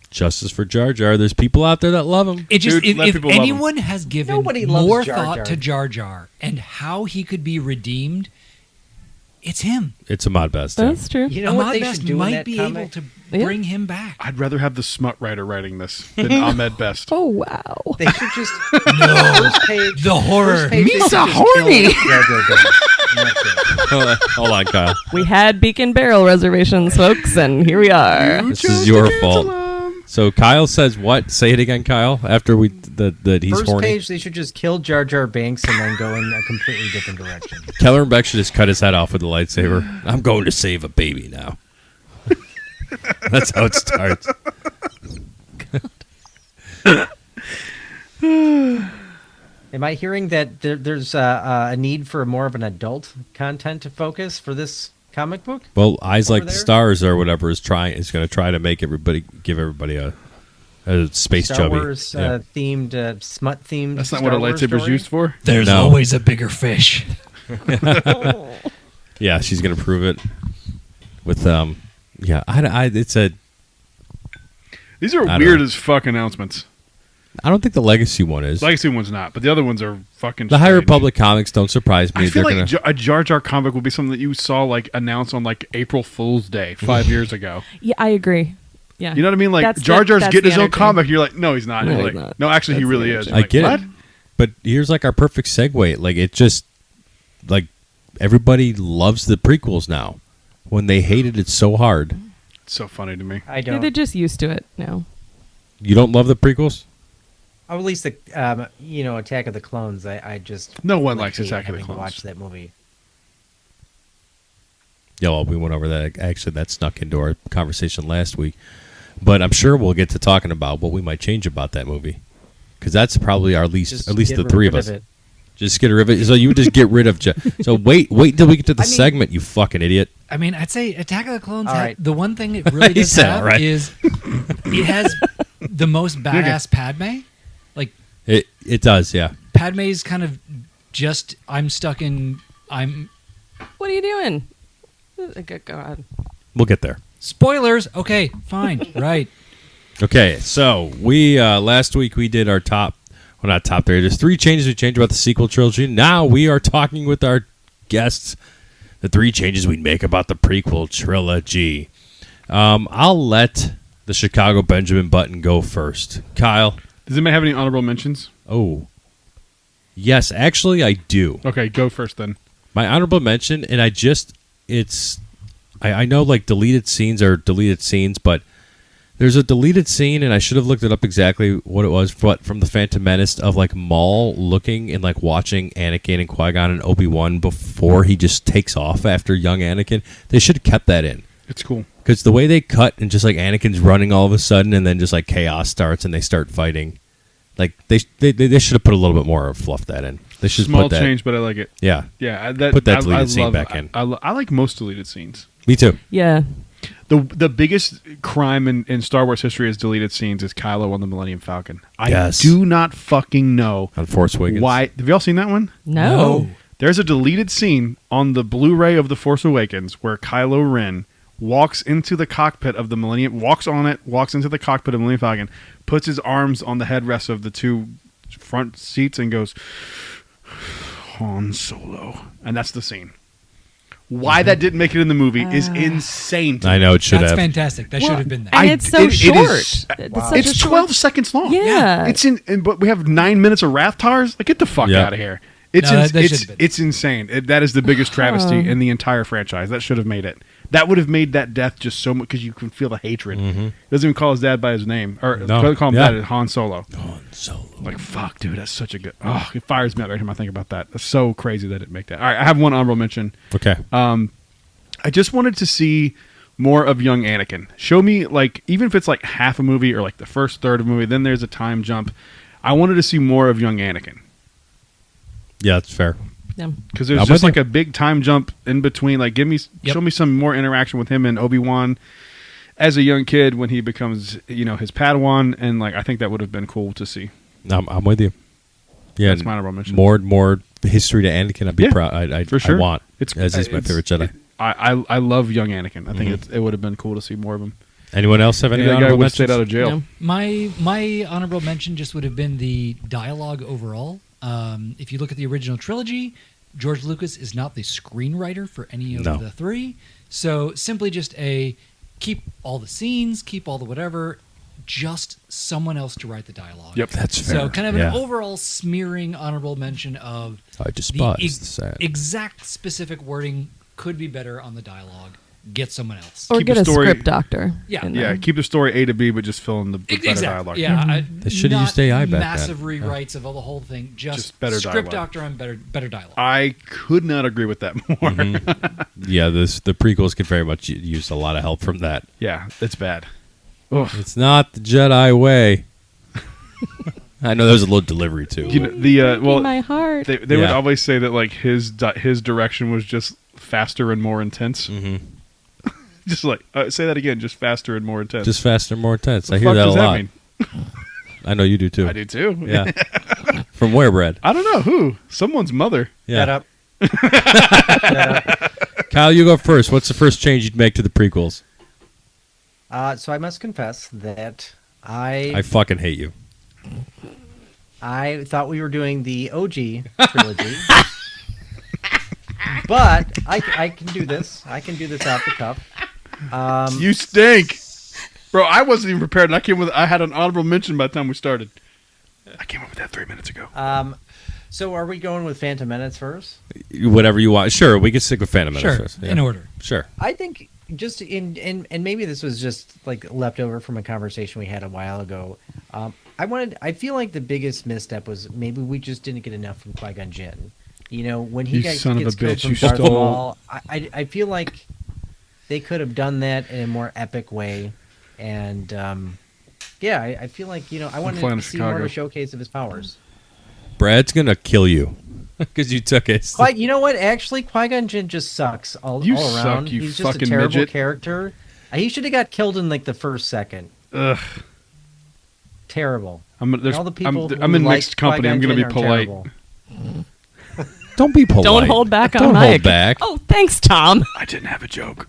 Justice for Jar Jar. There's people out there that love him. It just Dude, let if people love him. anyone has given Nobody loves more Jar thought Jar. to Jar Jar and how he could be redeemed, It's him. It's Ahmad Best. Yeah. That's true. You know what Ahmad they Best should do in might that be comic? able to Yeah. bring him back. I'd rather have the smut writer writing this than Ahmed Best. Oh wow. They should just No, first page. the horror. First page, they should Misa just horny. kill Jar Jar Binks. And that's it. Hold on, Kyle. We had Beak and Barrel reservations, folks, and here we are. This is your fault. So Kyle says what? Say it again, Kyle. After that he's First horny. page, they should just kill Jar Jar Binks and then go in a completely different direction. Keller and Beck should just cut his head off with a lightsaber. I'm going to save a baby now. That's how it starts. Am I hearing that there's a need for more of an adult content to focus for this comic book? Well, Eyes Over Like the there? Stars or whatever is going to try to make give everybody a space Star chubby. Wars Yeah. Themed, smut themed. That's not what a lightsaber's used for. There's No. always a bigger fish. Yeah, she's going to prove it with yeah. It's a. These are I don't weird know. as fuck announcements. I don't think the Legacy one is. Legacy one's not, but the other ones are fucking. The High strange. Republic comics don't surprise me. I feel They're like gonna. a Jar Jar comic would be something that you saw like announced on like April Fool's Day 5 years ago. Yeah, I agree. Yeah. You know what I mean? Like That's Jar Jar's that's getting the his own energy. comic. You're like, no, he's not. No, You're he's like, not. no, actually, he That's the really energy. is. I Like, get what? it, but here's like our perfect segue. Like it just like everybody loves the prequels now when they hated it so hard. It's so funny to me. I Yeah, don't. they're just used to it now. You don't love the prequels? Or at least the Attack of the Clones. I just No one likes hate Attack of the having to Clones. Watch that movie. Yeah, well, we went over that. Actually, that snuck into our conversation last week. But I'm sure we'll get to talking about what we might change about that movie, because that's probably our least, Just at least get the three of rid us. it. Just get rid of it. So you would just get rid of. So wait until we get to the I mean- segment, you fucking idiot. I mean, I'd say Attack of the Clones. All right. The one thing it really He does said, have all right. is it has the most badass Padme. Like It does, yeah. Padme's kind of just I'm stuck in. I'm What are you doing? Good God. We'll get there. spoilers. Okay, fine, right. Okay, so we last week we did our top. Well, not top three. There's 3 changes we changed about the sequel trilogy. Now we are talking with our guests the 3 changes we'd make about the prequel trilogy. I'll let the Chicago Benjamin Button go first. Kyle. Does anybody have any honorable mentions? Oh. Yes, actually I do. Okay, go first then. My honorable mention, and I know like deleted scenes are deleted scenes, but there's a deleted scene, and I should have looked it up exactly what it was, but from the Phantom Menace of like Maul looking and like watching Anakin and Qui-Gon and Obi-Wan before he just takes off after young Anakin. They should have kept that in. It's cool. Because the way they cut and just like Anakin's running all of a sudden and then just like chaos starts and they start fighting. Like they should have put a little bit more of fluff that in. They should Small put that. change, but I like it. Yeah. Yeah, Put that deleted scene love, back in. I like most deleted scenes. Me too. Yeah. The biggest crime in Star Wars history is deleted scenes is Kylo on the Millennium Falcon. I Yes. do not fucking know On Force Awakens. why. Have y'all seen that one? No. There's a deleted scene on the Blu-ray of The Force Awakens where Kylo Ren walks into the cockpit of the Millennium, walks into the cockpit of the Millennium Falcon, puts his arms on the headrests of the 2 front seats and goes, Han Solo. And that's the scene. Why that didn't make it in the movie is insane to me. I know it should That's have. fantastic. That should have been there. And I- it's so it short. is- It's such a It's short- 12 seconds long. Yeah. It's but we have 9 minutes of Raftars. Like, get the fuck Yeah. out of here. It's No, that should've been. it's insane. That is the biggest travesty in the entire franchise. That should have made it. That would have made that death just so much because you can feel the hatred. Doesn't even call his dad by his name or No. call him Yeah. dad. Han Solo. Han Solo. Like, fuck, dude, that's such a good. Oh, it fires me up every time I think about that. That's so crazy that it didn't make that. All right, I have one honorable mention. Okay. I just wanted to see more of young Anakin. Show me, like, even if it's like half a movie or like the first third of a movie, then there's a time jump. I wanted to see more of young Anakin Yeah, that's fair. Yeah. because there's I'm just with like a big time jump in between. Like, Yep. show me some more interaction with him and Obi-Wan as a young kid when he becomes, his Padawan, and like I think that would have been cool to see. I'm with you. Yeah, That's my honorable mention. More history to Anakin. I'd be Yeah, proud. I for sure. I want. It's as he's my favorite Jedi. I love young Anakin. I think it would have been cool to see more of him. Anyone else have any That guy honorable would have stayed mentions? out of jail. No. My honorable mention just would have been the dialogue overall. If you look at the original trilogy, George Lucas is not the screenwriter for any of No. the three. So simply just keep all the scenes, keep all the whatever, just someone else to write the dialogue. Yep. That's fair. So kind of Yeah. an overall smearing honorable mention of I despise the ex- sad. exact specific wording could be better on the dialogue. Get someone else. Or Keep get the a story- script doctor. Yeah. in Yeah, there. keep the story A to B, but just fill in the better Exactly. dialogue. Yeah, They should've not used AI back then. massive rewrites of the whole thing. Just better script dialogue. doctor on better dialogue. I could not agree with that more. Yeah, the prequels could very much use a lot of help from that. Yeah, it's bad. Ugh. It's not the Jedi way. I know there's a little delivery too. You know, Breaking my heart. they would Yeah. always say that like his direction was just faster and more intense. Mhm. Just like say that again, just faster and more intense. Just faster, more intense. What I the hear fuck that a does lot. mean? I know you do too. I do too. Yeah. From where, Brad? I don't know who. Someone's mother. Yeah. Shut up. Kyle, you go first. What's the first change you'd make to the prequels? So I must confess that I fucking hate you. I thought we were doing the OG trilogy. But I can do this. I can do this off the cuff. You stink, bro. I wasn't even prepared, and I had an honorable mention by the time we started. I came up with that 3 minutes ago. So are we going with Phantom Menace first? Whatever you want. Sure, we can stick with Phantom Menace Sure, first. Yeah. in order. Sure. I think just and maybe this was just like leftover from a conversation we had a while ago. I feel like the biggest misstep was maybe we just didn't get enough from Qui-Gon Jinn. You know, when he You gets son of a killed bitch, from you Darth stole- Maul, I feel like they could have done that in a more epic way. And yeah, I feel like I wanted flying to to see more of Chicago. a showcase of his powers. Brad's gonna kill you because you took it. You know what? Actually, Qui-Gon Jinn just sucks all You around. suck, you He's just a fucking terrible midget. character. He should have got killed in like the first second. Ugh. Terrible. I'm All the people who in like mixed company. I'm Qui-Gon going to be Jinn are polite. terrible. Don't be polite. Don't hold back on Don't my hold account. back. Oh, thanks, Tom. I didn't have a joke.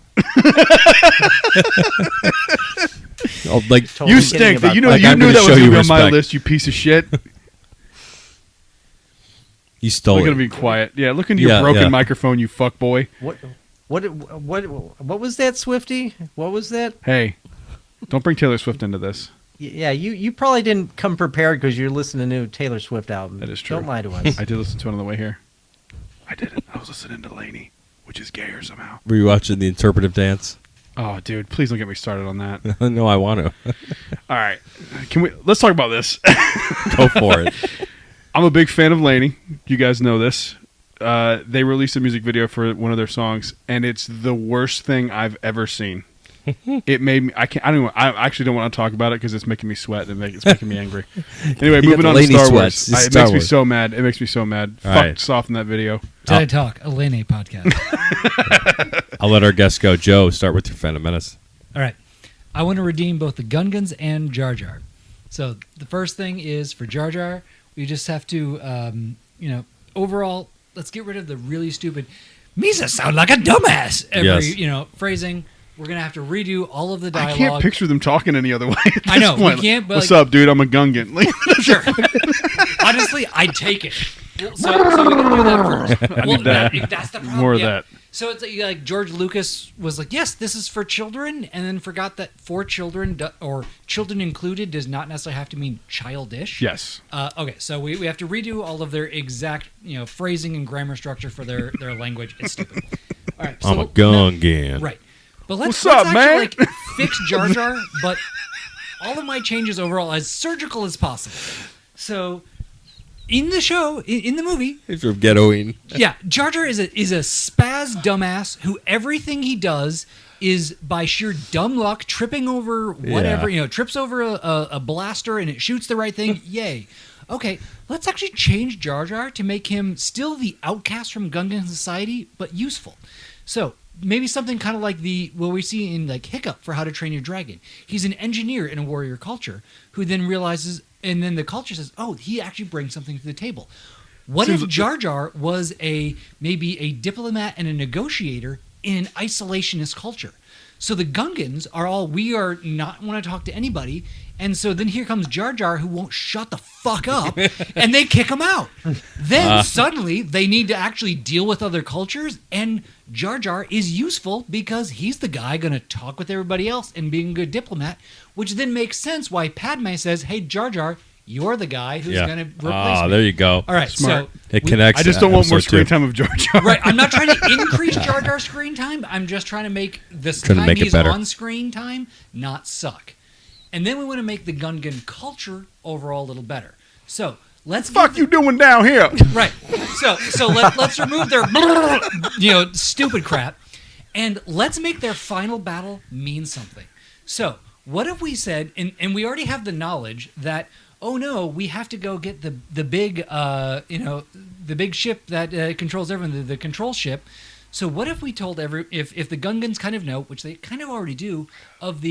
Oh, like Totally You kidding stink. about You know, Like, you I'm knew gonna that was show going to you be on my respect. list. You piece of shit. you stole We're it. going to be quiet. Yeah, look into your Yeah, broken yeah. microphone, you fuck boy. What was that, Swifty? What was that? Hey, don't bring Taylor Swift into this. Yeah, you probably didn't come prepared because you're listening to a new Taylor Swift album. That is true. Don't lie to us. I did listen to it on the way here. I didn't. I was listening to Lainey, which is gayer somehow. Were you watching the interpretive dance? Oh, dude, please don't get me started on that. No, I want to. All right, let's talk about this. Go for it. I'm a big fan of Lainey. You guys know this. They released a music video for one of their songs, and it's the worst thing I've ever seen. It made me. I actually don't want to talk about it because it's making me sweat and it's making me angry. Anyway, You got moving the on to Lainey Star sweats. Wars. It's It Star makes me Wars. so mad. It makes me so mad. All Fuck right. soft in that video. Jedi Talk, a Lene podcast. I'll let our guest go. Joe, start with your Phantom Menace. All right. I want to redeem both the Gungans and Jar Jar. So the first thing is for Jar Jar, we just have to, overall, let's get rid of the really stupid, Misa sound like a dumbass Yes. phrasing. We're going to have to redo all of the I dialogue. can't picture them talking any other way. at I know, this we point. can't, but What's like- up, dude? I'm a Gungan. Sure. Honestly, I'd take it. So we're going to do that first. need that. That's the problem. More of yeah. that. So it's like George Lucas was like, yes, this is for children, and then forgot that for children or children included does not necessarily have to mean childish. Yes. Okay, so we have to redo all of their exact phrasing and grammar structure for their language. It's stupid. All right, so I'm a Gungan. Right. But let's What's up, man? actually fix Jar Jar, but all of my changes overall as surgical as possible. So in the show, in the movie, It's from ghettoing. yeah, Jar Jar is a spaz dumbass who everything he does is by sheer dumb luck, tripping over whatever, Yeah. trips over a blaster and it shoots the right thing. Yay. Okay, let's actually change Jar Jar to make him still the outcast from Gungan society, but useful. So maybe something kind of like what we see in like Hiccup for How to Train Your Dragon. He's an engineer in a warrior culture who then realizes, and then the culture says, oh, he actually brings something to the table. What if Jar Jar was maybe a diplomat and a negotiator in an isolationist culture? So the Gungans are all, we are not want to talk to anybody. And so then here comes Jar Jar, who won't shut the fuck up, and they kick him out. Then suddenly they need to actually deal with other cultures, and Jar Jar is useful because he's the guy going to talk with everybody else and being a good diplomat, which then makes sense why Padme says, hey, Jar Jar, you're the guy who's going to replace me. There you go. All right, Smart. so It connects. I just don't want more episode screen two. time of Jar Jar. Right, I'm not trying to increase Jar Jar's screen time. I'm just trying to make this Trying to time make it he's better. on screen time not suck. And then we want to make the Gungan culture overall a little better. So let's Fuck you doing down here? right. So let's remove their stupid crap, and let's make their final battle mean something. So what if we said, and we already have the knowledge that, oh no, we have to go get the big the big ship that controls everything, the control ship. So what if we told if the Gungans kind of know, which they kind of already do, of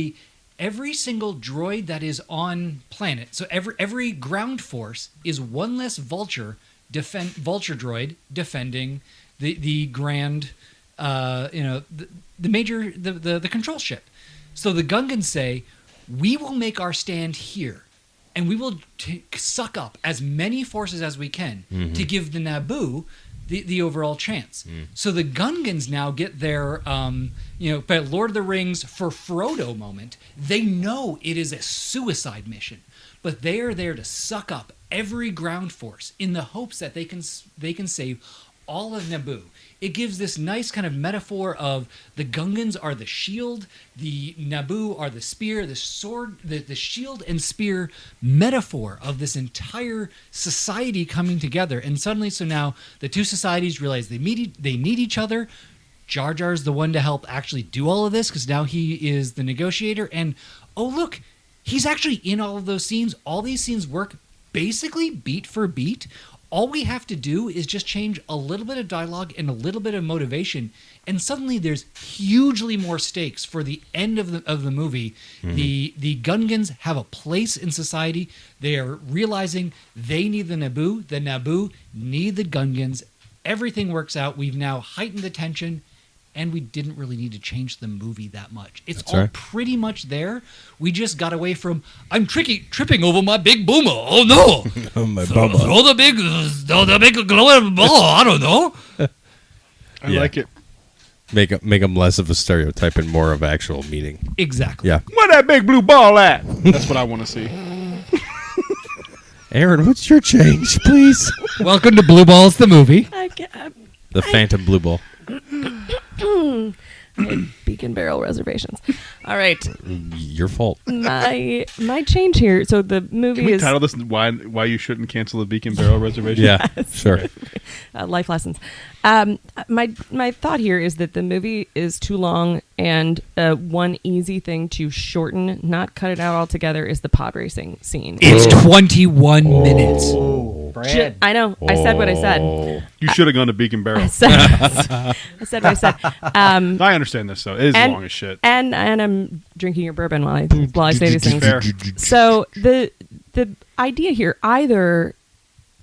every single droid that is on planet. So every ground force is one less vulture droid defending the grand the major the control ship. So the Gungans say, we will make our stand here, and we will suck up as many forces as we can to give the Naboo the overall chance. So the Gungans now get their Lord of the Rings for Frodo moment. They know it is a suicide mission, but they are there to suck up every ground force in the hopes that they can save all of Naboo. It gives this nice kind of metaphor of the Gungans are the shield, the Naboo are the spear, the sword, the shield and spear metaphor of this entire society coming together. And suddenly, so now the two societies realize they need each other. Jar Jar's the one to help actually do all of this because now he is the negotiator. And oh look, he's actually in all of those scenes. All these scenes work basically beat for beat. All we have to do is just change a little bit of dialogue and a little bit of motivation, and suddenly there's hugely more stakes for the end of the movie. The Gungans have a place in society. They are realizing they need the Naboo need the Gungans. Everything works out. We've now heightened the tension, and we didn't really need to change the movie that much. It's That's all right. pretty much there. We just got away from, I'm tripping over my big boomer. Oh no. Oh, my Throw the big glowing ball. I don't know. I Yeah. like it. Make them less of a stereotype and more of actual meaning. Exactly. Yeah. Where that big blue ball at? That's what I want to see. Aaron, what's your change, please? Welcome to Blue Balls, the movie. The Phantom Blue Ball. I had Beak and Barrel reservations. All right, Your fault. my change here. So the movie Can we is title this why you shouldn't cancel the Beak and Barrel reservation? Yeah, sure. life lessons. My thought here is that the movie is too long, and one easy thing to shorten, not cut it out altogether, is the pod racing scene. It's 21 minutes. Brad. I know. I said what I said. You should have gone to Beak and Barrel. I said what I said. I understand this though. It is and- long as shit. And I'm drinking your bourbon while I say these things. Fair. So the idea here, either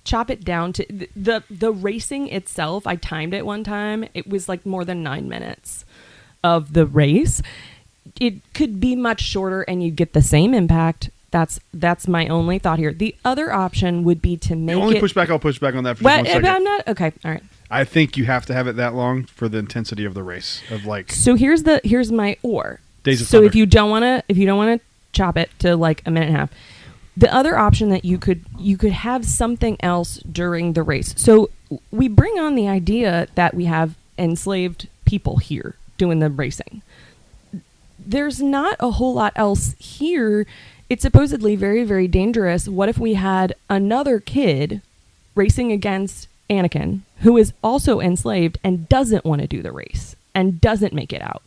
chop it down to the racing itself. I timed it one time. It was like more than 9 minutes of the race. It could be much shorter, and you get the same impact. That's my only thought here. The other option would be to make The only it. pushback I'll push back on that for What? just 1 second. I'm not okay. All right. I think you have to have it that long for the intensity of the race. Of like So here's my or. Days of So Thunder. if you don't want to chop it to like a minute and a half, the other option that you could have something else during the race. So we bring on the idea that we have enslaved people here doing the racing. There's not a whole lot else here. It's supposedly very, very dangerous. What if we had another kid racing against Anakin, who is also enslaved and doesn't want to do the race and doesn't make it out?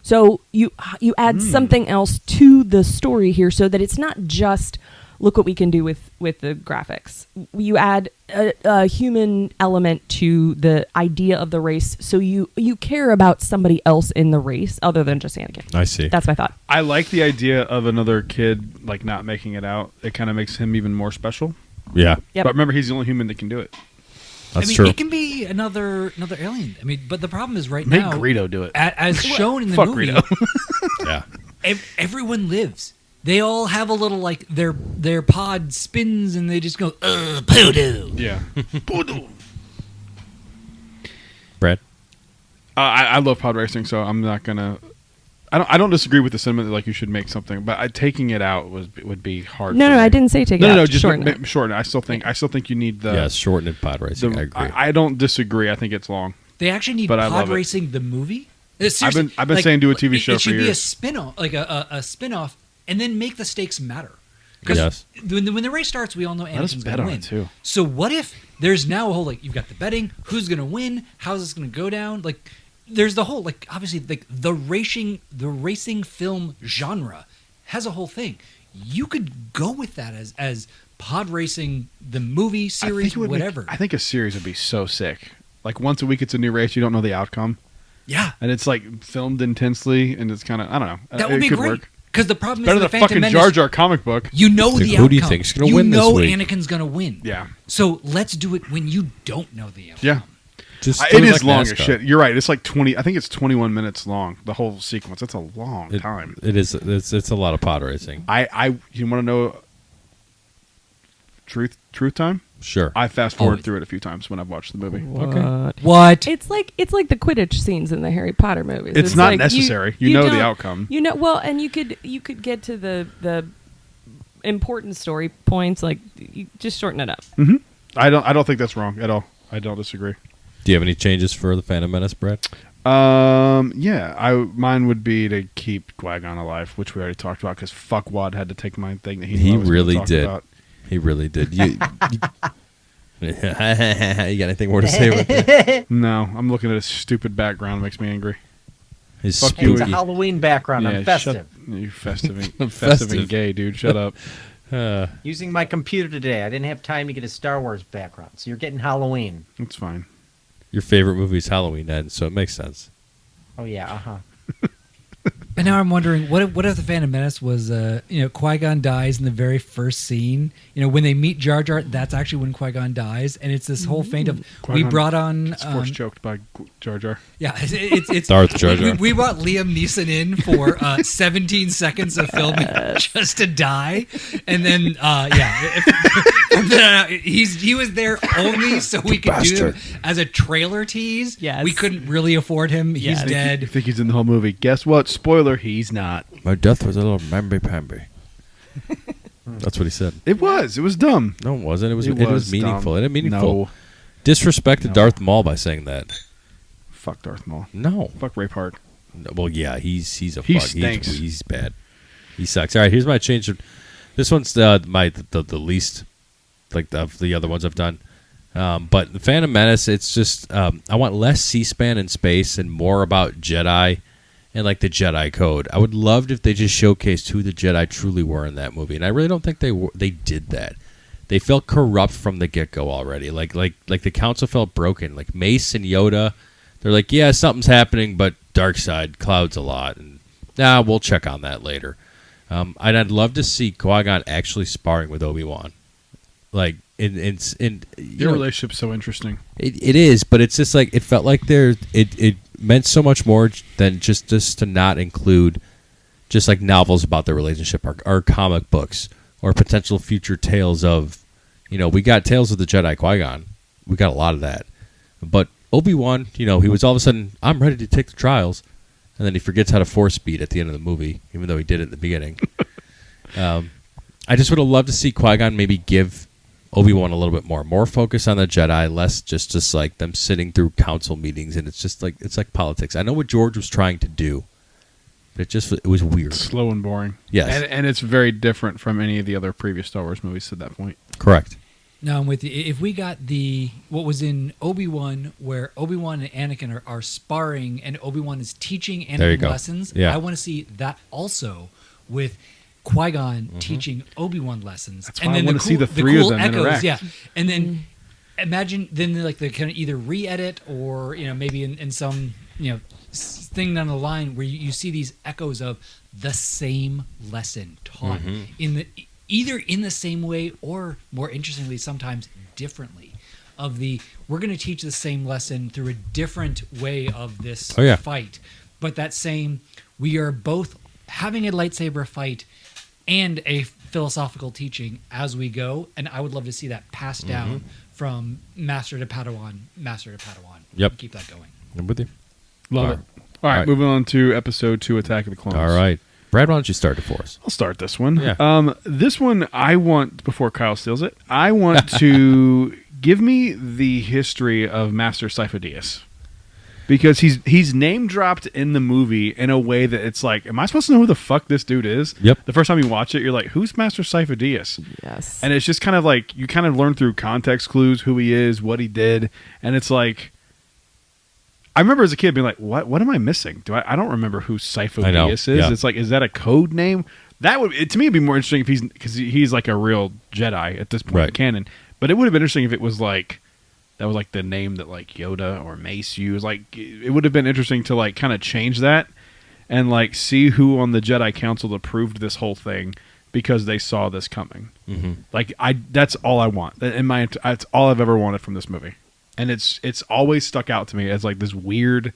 So you add something else to the story here, so that it's not just look what we can do with the graphics. You add a human element to the idea of the race, so you care about somebody else in the race other than just Anakin. I see. That's my thought. I like the idea of another kid like not making it out. It kind of makes him even more special. Yeah. Yep. But remember, he's the only human that can do it. That's I mean, true. it can be another alien. I mean, but the problem is right Make now, Greedo do it. as shown in the Fuck movie, Greedo. Yeah. everyone lives. They all have a little like their pod spins and they just go poodoo. Yeah. Brad? I love pod racing, so I'm not gonna. I don't disagree with the sentiment that like you should make something, but taking it out would be hard. No, for no, me. I didn't say take it out. No, just shorten it. shorten it. I still think you need the. Yes, shorten it pod racing. I agree. I don't disagree. I think it's long. They actually need But I pod love it. racing the movie. Seriously, I've been saying do a TV show It for should be a years. spin-off, like a spin-off, and then make the stakes matter. Because Yes. when the race starts, we all know Let us Anakin's bet going to on win. it, too. So what if there's now a whole like you've got the betting, who's going to win, how's this going to go down? Like there's the whole like obviously like the racing film genre has a whole thing. You could go with that as pod racing, the movie series, whatever. I think a series would be so sick. Like once a week, it's a new race. You don't know the outcome, Yeah, and it's like filmed intensely, and it's kind of I don't know. that would it be could great. work. Because the problem Better is than the Phantom fucking Menace. Jar Jar comic book. You know Like, the who outcome. do you think's gonna you win this know week? Anakin's going to win. Yeah, So let's do it when you don't know the outcome. yeah. Just It do is like long NASCAR. as shit. You're right. It's like 20. I think it's 21 minutes long. The whole sequence. That's a long time. It is. It's a lot of pod racing. You want to know truth time? Sure. I fast forward Oh. through it a few times when I've watched the movie. What? It's like the Quidditch scenes in the Harry Potter movies. It's not like necessary. You know the don't- outcome. You know well, and you could get to the important story points. Like you just shorten it up. I don't think that's wrong at all. I don't disagree. Do you have any changes for the Phantom Menace, Brett? Yeah, mine would be to keep Qui-Gon alive, which we already talked about because fuckwad had to take my thing that he knew I was gonna really talk did. about. He really did. You got anything more to say about that? No, I'm looking at his stupid background. It makes me angry. His Fuck Hey, it's a spooky. Halloween background. I'm festive. You festive, festive Festive. and gay, dude. Shut up. Using my computer today. I didn't have time to get a Star Wars background, so you're getting Halloween. It's fine. Your favorite movie is Halloween, Ed, so it makes sense. Oh yeah, And now I'm wondering, what if the Phantom Menace was, Qui-Gon dies in the very first scene? You know, when they meet Jar Jar, that's actually when Qui-Gon dies, and it's this whole feint of we Qui-Gon brought on, Gets force choked by Jar Jar. yeah, it's Darth Jar Jar. We brought Liam Neeson in for 17 seconds of filming just to die, and then from then on, he was there only so we could do him as a trailer tease. Yes. We couldn't really afford him. He's Yes. You dead. think he's in the whole movie? Guess what? Spoiler: he's not. My death was a little mamby-pamby. That's what he said. It was. It was dumb. No, it wasn't. It was dumb. meaningful. It had meaningful. No. Disrespected No. Darth Maul by saying that. Fuck Darth Maul. No. Fuck Ray Park. No, well, yeah, he's a He fuck. stinks. He's bad. He sucks. All right, here's my change. This one's the least like of the other ones I've done. But the Phantom Menace, it's just I want less C-SPAN in space and more about Jedi and like the Jedi Code. I would love if they just showcased who the Jedi truly were in that movie, and I really don't think they did that. They felt corrupt from the get-go already. Like the Council felt broken. Like Mace and Yoda, they're like, yeah, something's happening, but dark side clouds a lot, and we'll check on that later. And I'd love to see Qui-Gon actually sparring with Obi-Wan. Like in Their relationship's so interesting. it is, but it's just like it felt like it meant so much more than just to not include just like novels about their relationship or comic books or potential future tales of, we got Tales of the Jedi Qui-Gon. We got a lot of that. But Obi-Wan, he was all of a sudden, I'm ready to take the trials. And then he forgets how to force speed at the end of the movie, even though he did it in the beginning. I just would have loved to see Qui-Gon maybe give Obi-Wan a little bit more focus on the Jedi, less just like them sitting through council meetings, and it's like politics. I know what George was trying to do, but it was weird. Slow and boring. Yes. And it's very different from any of the other previous Star Wars movies to that point. Correct. No, I'm with you. If we got what was in Obi-Wan, where Obi-Wan and Anakin are sparring, and Obi-Wan is teaching There you Anakin go. lessons, Yeah. I want to see that also with Qui-Gon teaching Obi-Wan lessons. That's why I wanna see the three of cool them echoes, interact. yeah. And then imagine then they kind of either re-edit or maybe in some thing down the line where you see these echoes of the same lesson taught either in the same way or more interestingly sometimes differently. of we're going to teach the same lesson through a different way of this fight, but that same, we are both having a lightsaber fight and a philosophical teaching as we go, and I would love to see that passed down from master to Padawan. Yep. Keep that going. I'm with you. Love it. All right, moving on to episode 2, Attack of the Clones. All right. Brad, why don't you start it for us? I'll start this one. Yeah. This one, I want, before Kyle steals it, I want to give me the history of Master Sifo-Dyas. Because he's name-dropped in the movie in a way that it's like, am I supposed to know who the fuck this dude is? Yep. The first time you watch it, you're like, who's Master Sifo-Dyas? Yes. And it's just kind of like, you kind of learn through context clues who he is, what he did, and it's like, I remember as a kid being like, "What am I missing? I don't remember who Sifo-Dyas is." Yeah. It's like, is that a code name? That would to me it'd be more interesting if because he's like a real Jedi at this point in canon. But it would have been interesting if it was like that was like the name that like Yoda or Mace used. Like it would have been interesting to like kind of change that and like see who on the Jedi Council approved this whole thing because they saw this coming. Mm-hmm. Like that's all I want. That's all I've ever wanted from this movie. And it's always stuck out to me as like this weird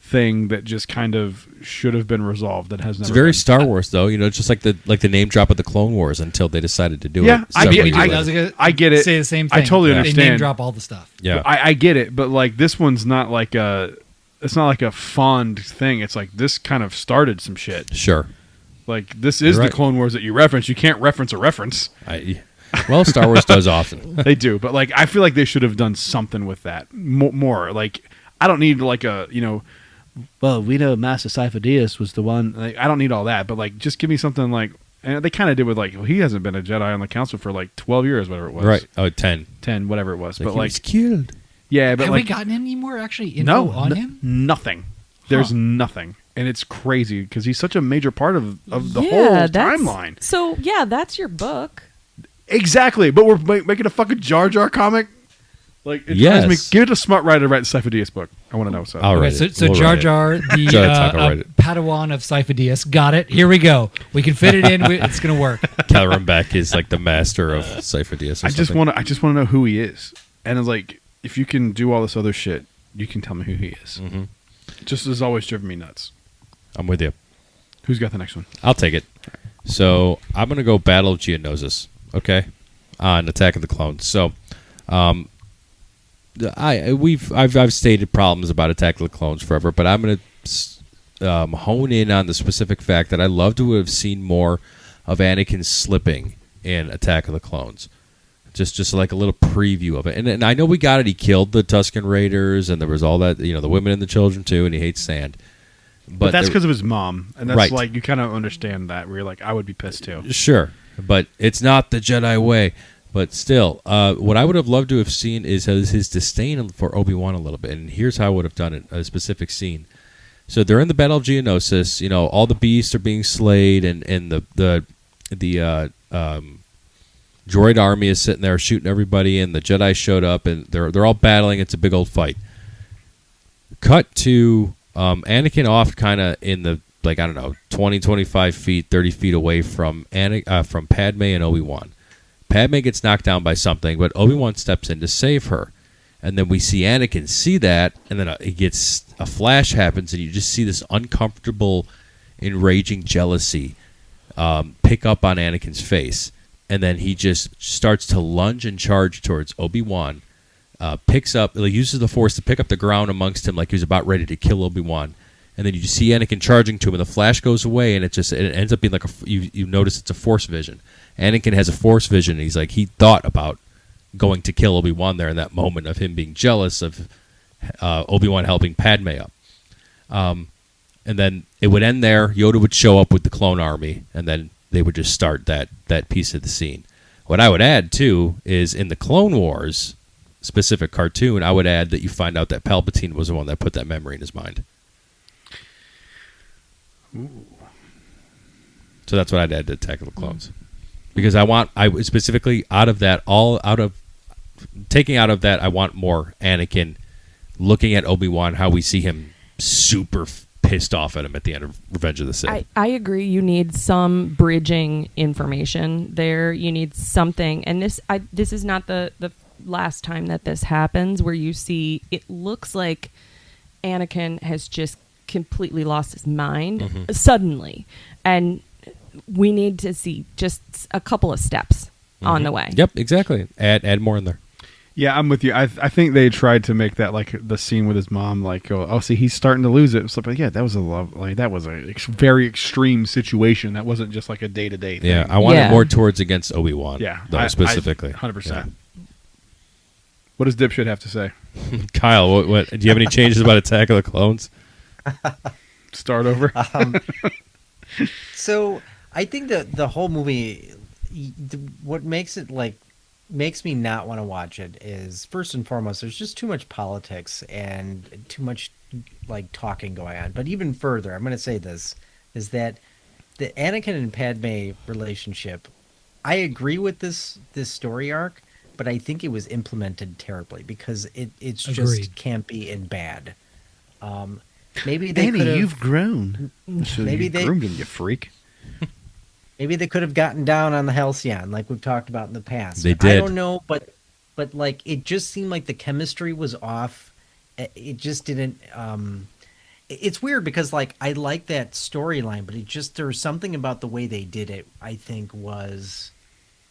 thing that just kind of should have been resolved that has never. It's very been. Star Wars, though. You know, just like the name drop of the Clone Wars until they decided to do it. I get it. Say the same thing. I totally understand. They name drop all the stuff. Yeah, I get it, but like this one's not like it's not like a fond thing. It's like this kind of started some shit. Sure. Like this is the Clone Wars that you reference. You can't reference a reference. Well, Star Wars does often. They do, but like I feel like they should have done something with that more. Like I don't need like a well, we know Master Sifo-Dyas was the one. Like, I don't need all that, but like just give me something like. And they kind of did with like, well, he hasn't been a Jedi on the Council for like 12 years, whatever it was. Right. Oh, 10, whatever it was. Like but he like was killed. Yeah, but have like we gotten any more actually info on him? Nothing. There's nothing. And it's crazy because he's such a major part of the whole timeline. So yeah, that's your book. Exactly, but we're making a fucking Jar Jar comic. Like, it drives me. Give it a smart writer to write the Sifo-Dyas book. I want to know. So, I'll write it. So Jar Jar, the Padawan of Sifo-Dyas. Got it. Here we go. We can fit it in. It's gonna work. Caloran Beck is like the master of Sifo-Dyas. I just want to know who he is, and it's like if you can do all this other shit, you can tell me who he is. Mm-hmm. Just has always driven me nuts. I'm with you. Who's got the next one? I'll take it. So I'm gonna go Battle of Geonosis. Okay, on Attack of the Clones. So, I've stated problems about Attack of the Clones forever, but I'm going to hone in on the specific fact that I love to have seen more of Anakin slipping in Attack of the Clones. Just like a little preview of it. And I know we got it. He killed the Tusken Raiders, and there was all that, the women and the children too, and he hates sand. But that's because of his mom, and that's like you kind of understand that. Where you're like, I would be pissed too. Sure. But it's not the Jedi way. But still, what I would have loved to have seen is his disdain for Obi-Wan a little bit. And here's how I would have done it, a specific scene. So they're in the Battle of Geonosis. All the beasts are being slayed, and the droid army is sitting there shooting everybody, and the Jedi showed up, and they're all battling. It's a big old fight. Cut to Anakin off kind of in the, 20, 25 feet, 30 feet away from Padme and Obi-Wan. Padme gets knocked down by something, but Obi-Wan steps in to save her. And then we see Anakin see that, and then a flash happens, and you just see this uncomfortable, enraging jealousy pick up on Anakin's face. And then he just starts to lunge and charge towards Obi-Wan, uses the Force to pick up the ground amongst him like he was about ready to kill Obi-Wan. And then you just see Anakin charging to him, and the flash goes away, and it ends up being like you notice it's a Force vision. Anakin has a Force vision, and he thought about going to kill Obi-Wan there in that moment of him being jealous of Obi-Wan helping Padme up. And then it would end there. Yoda would show up with the clone army, and then they would just start that piece of the scene. What I would add, too, is in the Clone Wars specific cartoon, I would add that you find out that Palpatine was the one that put that memory in his mind. Ooh. So that's what I'd add to Attack of the Clones. Because I want more Anakin looking at Obi-Wan, how we see him super pissed off at him at the end of Revenge of the Sith. I agree. You need some bridging information there. You need something, and this is not the last time that this happens, where you see it looks like Anakin has just completely lost his mind suddenly, and we need to see just a couple of steps on the way. Yep, exactly. Add more in there. Yeah, I'm with you. I think they tried to make that like the scene with his mom, like, oh, see, he's starting to lose it. So, but yeah, that was a very extreme situation. That wasn't just like a day-to-day thing. Yeah, I want it more towards against Obi-Wan. Yeah, though, specifically. 100%. Yeah. What does Dipshit have to say? Kyle, what do you have any changes about Attack of the Clones? Start over. So I think that the whole movie, what makes me not want to watch it is, first and foremost, there's just too much politics and too much like talking going on. But even further, I'm going to say this, is that the Anakin and Padme relationship, I agree with this story arc, but I think it was implemented terribly because it's just campy and bad. Maybe they Danny, you've grown. So maybe you groomed him, you freak. Maybe they could have gotten down on the Halcyon, like we've talked about in the past. They did. I don't know, but like it just seemed like the chemistry was off. It just didn't. It's weird because like I like that storyline, but there was something about the way they did it. I think was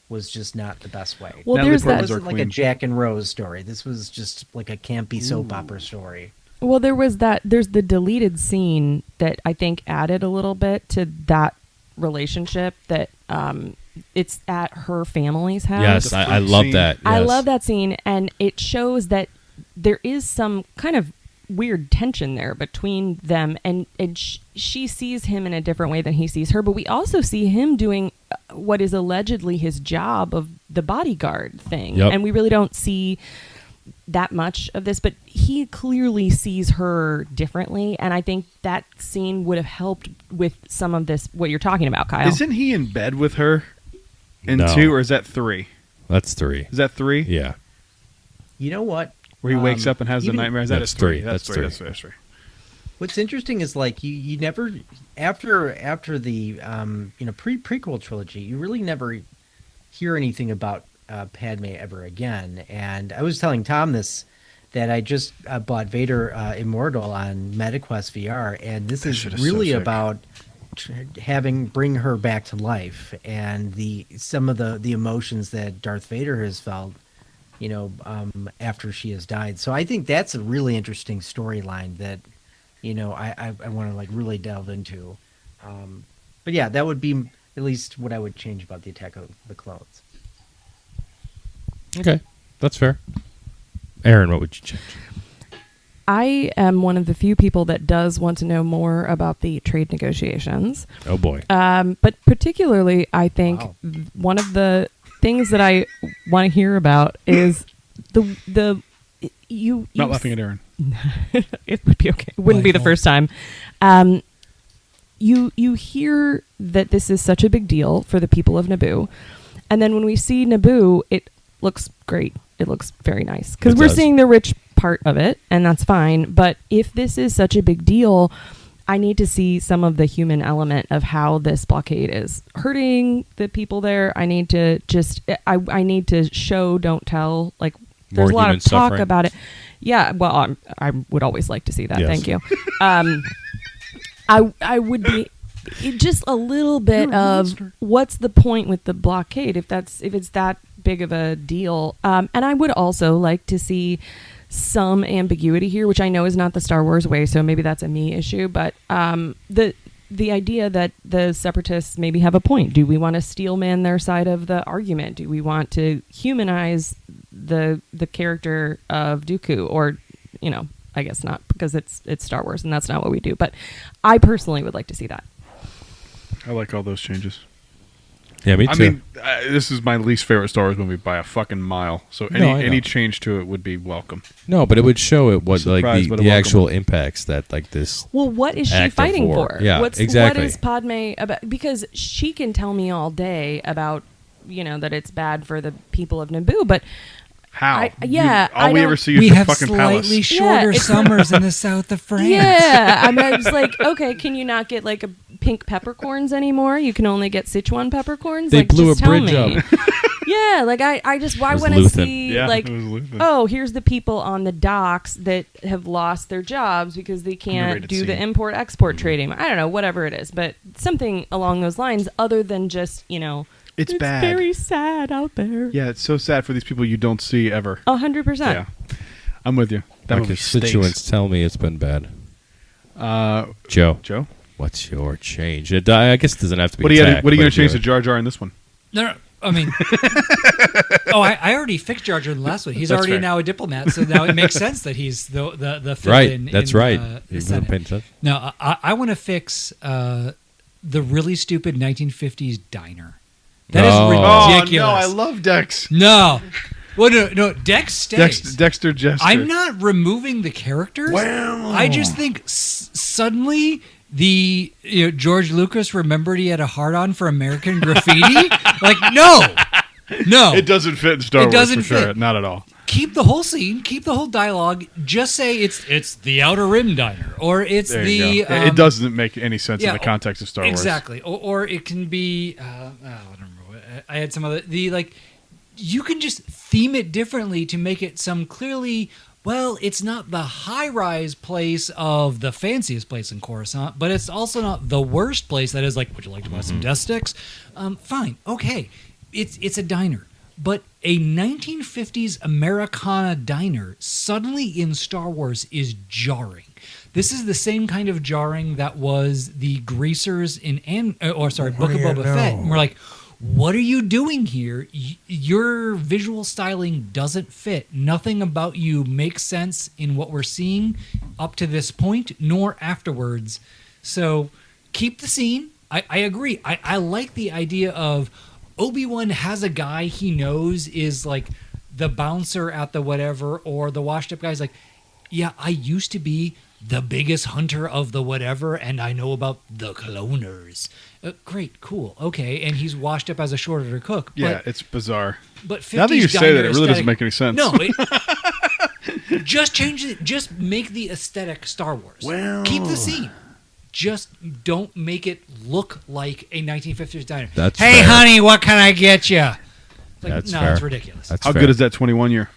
just not the best way. Well, Natalie there's Portman's that. our It wasn't like a Jack and Rose story. This was just like a campy soap opera story. Well, there's the deleted scene that I think added a little bit to that relationship, that it's at her family's house. Yes, I love scene. that. Yes. I love that scene, and it shows that there is some kind of weird tension there between them, and she sees him in a different way than he sees her, but we also see him doing what is allegedly his job of the bodyguard thing. Yep. And we really don't see that much of this, but he clearly sees her differently, and I think that scene would have helped with some of this, what you're talking about, Kyle. Isn't he in bed with her in No. 2, or is that 3? That's 3. Is that 3? Yeah. You know what? Where he wakes up and has the even- nightmares? That's That is 3. 3. That's That's 3. 3. That's 3. What's interesting is like you never after the prequel trilogy, you really never hear anything about Padme ever again. And I was telling Tom this, that I just bought Vader Immortal on MetaQuest VR, and this is shit is so really sick. about bring her back to life and some of the emotions that Darth Vader has felt, after she has died. So I think that's a really interesting storyline that, I want to like really delve into. But yeah, that would be at least what I would change about the Attack of the Clones. Okay, that's fair. Aaron, what would you change? I am one of the few people that does want to know more about the trade negotiations. Oh boy. But particularly, I think Wow. one of the things that I want to hear about is you Not laughing at Aaron. it would be okay. It wouldn't be the first time. You hear that this is such a big deal for the people of Naboo, and then when we see Naboo, it looks great. It looks very nice because It we're does. seeing the rich part of it, and that's fine. But if this is such a big deal, I need to see some of the human element of how this blockade is hurting the people there. I need to I need to show, don't tell. Like, there's More a lot human of talk suffering. about it. Yeah, well, I would always like to see that. Yes. Thank you. I would be just a little bit of what's the point with the blockade if it's that big of a deal. And I would also like to see some ambiguity here, which I know is not the Star Wars way, so maybe that's a me issue. But the idea that the Separatists maybe have a point. Do we want to steelman their side of the argument? Do we want to humanize the character of Dooku? Or, I guess not, because it's Star Wars and that's not what we do. But I personally would like to see that. I like all those changes. Yeah, me too. I mean, this is my least favorite Star Wars movie by a fucking mile. So No, I know. any change to it would be welcome. no, but it would show it what like Surprise, but a the welcome. actual impacts that like this. Well, what is she Act of fighting war. for? Yeah, What exactly. is Padme about? Because she can tell me all day about, that it's bad for the people of Naboo, but How? I we don't- ever see is We the have fucking slightly palace. shorter it's- summers in the south of France. yeah, I was like, okay, can you not get like a pink peppercorns anymore. You can only get Sichuan peppercorns. They like, blew just a tell bridge me. up. Yeah, like I just why It was want to Luthen. see Yeah, like it was Luthen. oh here's the people on the docks that have lost their jobs because they can't Underrated do the scene. import export trading. I don't know, whatever it is, but something along those lines other than just It's bad. very sad out there. Yeah, it's so sad for these people you don't see ever. 100%. Yeah, I'm with you. That My movie stinks. constituents tell me it's been bad. Joe, Joe, what's your change? I guess it doesn't have to be. what are you attack, going but to if you change to have- Jar Jar in this one? No, I mean, I already fixed Jar Jar in the last one. He's That's already fair. now a diplomat, so now it makes sense that he's the fill Right, in. that's in, right. the You Senate. paying attention? No, I want to fix the really stupid 1950s diner. That is Oh. ridiculous. Oh no, I love Dex. No. Well, no, Dex stays. Dexter Jester. I'm not removing the characters. Wow. I just think suddenly the George Lucas remembered he had a hard-on for American graffiti. Like, no. It doesn't fit in Star It Wars doesn't for sure. fit. Not at all. Keep the whole scene, keep the whole dialogue. Just say it's the Outer Rim diner, or it's There the. you go. It doesn't make any sense in yeah, the context of Star Wars. Exactly, or it can be. I don't remember. I had some other You can just theme it differently to make it some clearly. Well, it's not the high-rise place of the fanciest place in Coruscant, but it's also not the worst place. That is like, would you like to buy some death sticks? Fine, okay, it's a diner. But a 1950s Americana diner suddenly in Star Wars is jarring. This is the same kind of jarring that was the greasers in Book of Boba Fett. And we're like, what are you doing here? Your visual styling doesn't fit. Nothing about you makes sense in what we're seeing up to this point, nor afterwards. So keep the scene. I agree. I like the idea of Obi-Wan has a guy he knows is like the bouncer at the whatever, or the washed up guy's like, yeah, I used to be the biggest hunter of the whatever, and I know about the cloners. Great, cool, okay, and he's washed up as a shorter cook. Yeah, it's bizarre. But 50s Now that you say that, diner it really doesn't aesthetic- make any sense. No, just change it. Just make the aesthetic Star Wars. Well- Keep the scene. Just don't make it look like a 1950s diner. That's hey, fair. honey, what can I get you? Like, That's no, fair. it's ridiculous. That's How fair. good is that 21 year?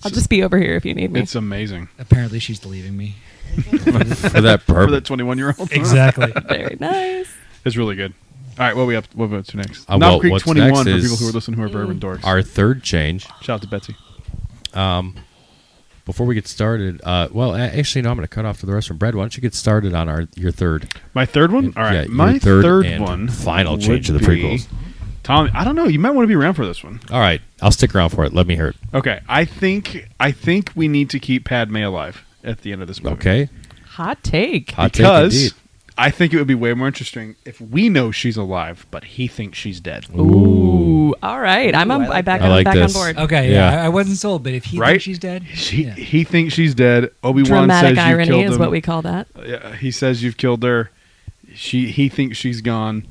I'll just be over here if you need me. It's amazing. Apparently, she's leaving me. for that For purpose? that 21-year-old. Exactly. Very nice. It's really good. All right, what are we up to next? Well, Knob Creek what's 21 next for is people who are listening who are bourbon dorks. Our third change. Shout out to Betsy. Before we get started, actually, no, I'm going to cut off to the restaurant. Brad, why don't you get started on your third? My third one? All right. Yeah, your my third and one. final change would of the be- prequels. Tom, I don't know. You might want to be around for this one. All right, I'll stick around for it. Let me hear it. Okay. I think we need to keep Padme alive at the end of this movie. Okay. Hot take. Hot take Because indeed. I think it would be way more interesting if we know she's alive, but he thinks she's dead. Ooh. All right. I'm on, I like back, that. I like back this. on board. Okay, Yeah. yeah, I wasn't sold, but if he Right? thinks she's dead, yeah. He thinks she's dead. Obi-Wan Dramatic says you irony killed is him. what we call that. Yeah, he says you've killed her. He thinks she's gone.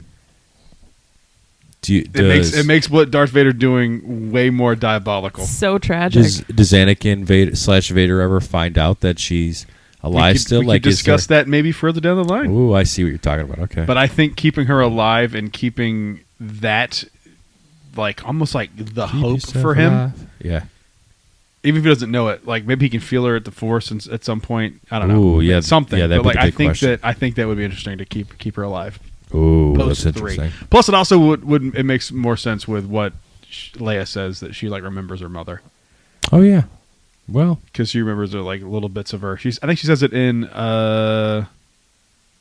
It makes what Darth Vader doing way more diabolical. So tragic. Does Anakin Vader ever find out that she's alive still? We could is discuss that maybe further down the line. Ooh, I see what you're talking about. Okay. But I think keeping her alive and keeping that, like almost like the Keep hope yourself for him, alive. Yeah. even if he doesn't know it, like maybe he can feel her at the Force at some point. I don't know. Ooh, yeah, something. yeah, that'd but be like the big question. I think that would be interesting to keep her alive. Ooh, Post that's 3. interesting. Plus, it also would it makes more sense with what Leia says that she like remembers her mother Oh yeah. Well, because she remembers like little bits of her. I think she says it in.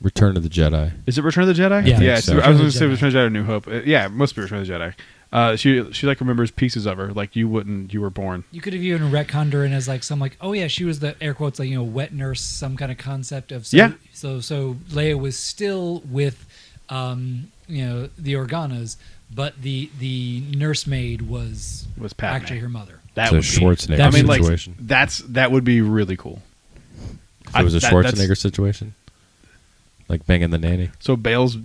Return of the Jedi. Is it Return of the Jedi? Yeah, I yeah. think so. I was going Return to say of the Return of the Jedi or New Hope. Yeah, must be Return of the Jedi. She like remembers pieces of her, like you were born. You could have even retconned her in as like some like, oh yeah, she was the air quotes like wet nurse, some kind of concept of Yeah. So Leia was still with the Organas, but the nursemaid was Padme. actually her mother. That So would Schwarzenegger be. I mean, like situation. that would be really cool. If it was a that's- Schwarzenegger situation, like banging the nanny. So Bale's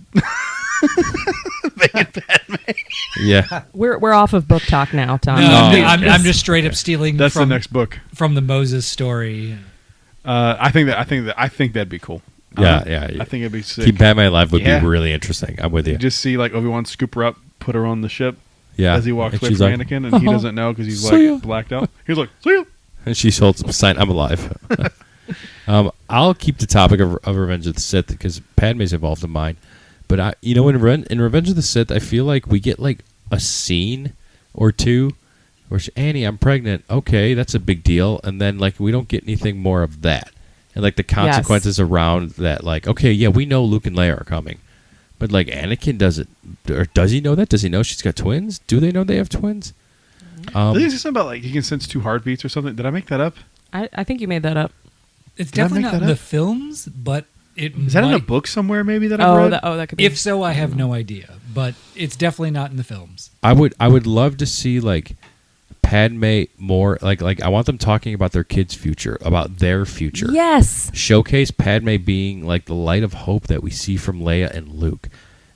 Yeah. We're off of book talk now, Tom. No, No. I'm just straight up stealing that's from the next book. from the Moses story. I think that'd be cool. Yeah. I think it'd be sick. Keep Padme alive would Yeah. be really interesting. I'm with you. You just see like Obi-Wan scoop her up, put her on the ship Yeah. as he walks And away she's from like, Anakin, and he "Oh, doesn't know because he's see ya." like blacked out. He's like, see ya. And she holds up a sign, I'm alive. I'll keep the topic of Revenge of the Sith because Padme's involved in mine. But in Revenge of the Sith, I feel like we get like a scene or two where Annie, I'm pregnant. Okay, that's a big deal. And then like we don't get anything more of that. And like the consequences around that, like, okay, yeah, we know Luke and Leia are coming. But like Anakin doesn't, or does he know that? Does he know she's got twins? Do they know they have twins? Did they say something about like he can sense 2 heartbeats or something? Did I make that up? I think you made that up. It's Did I definitely make not that in the up? films, but it Is that in a might- book somewhere? Maybe that I've read. That could be. If so, I have no idea, but it's definitely not in the films. I would love to see like Padme more like I want them talking about their kids' future, about their future. Yes. Showcase Padme being like the light of hope that we see from Leia and Luke.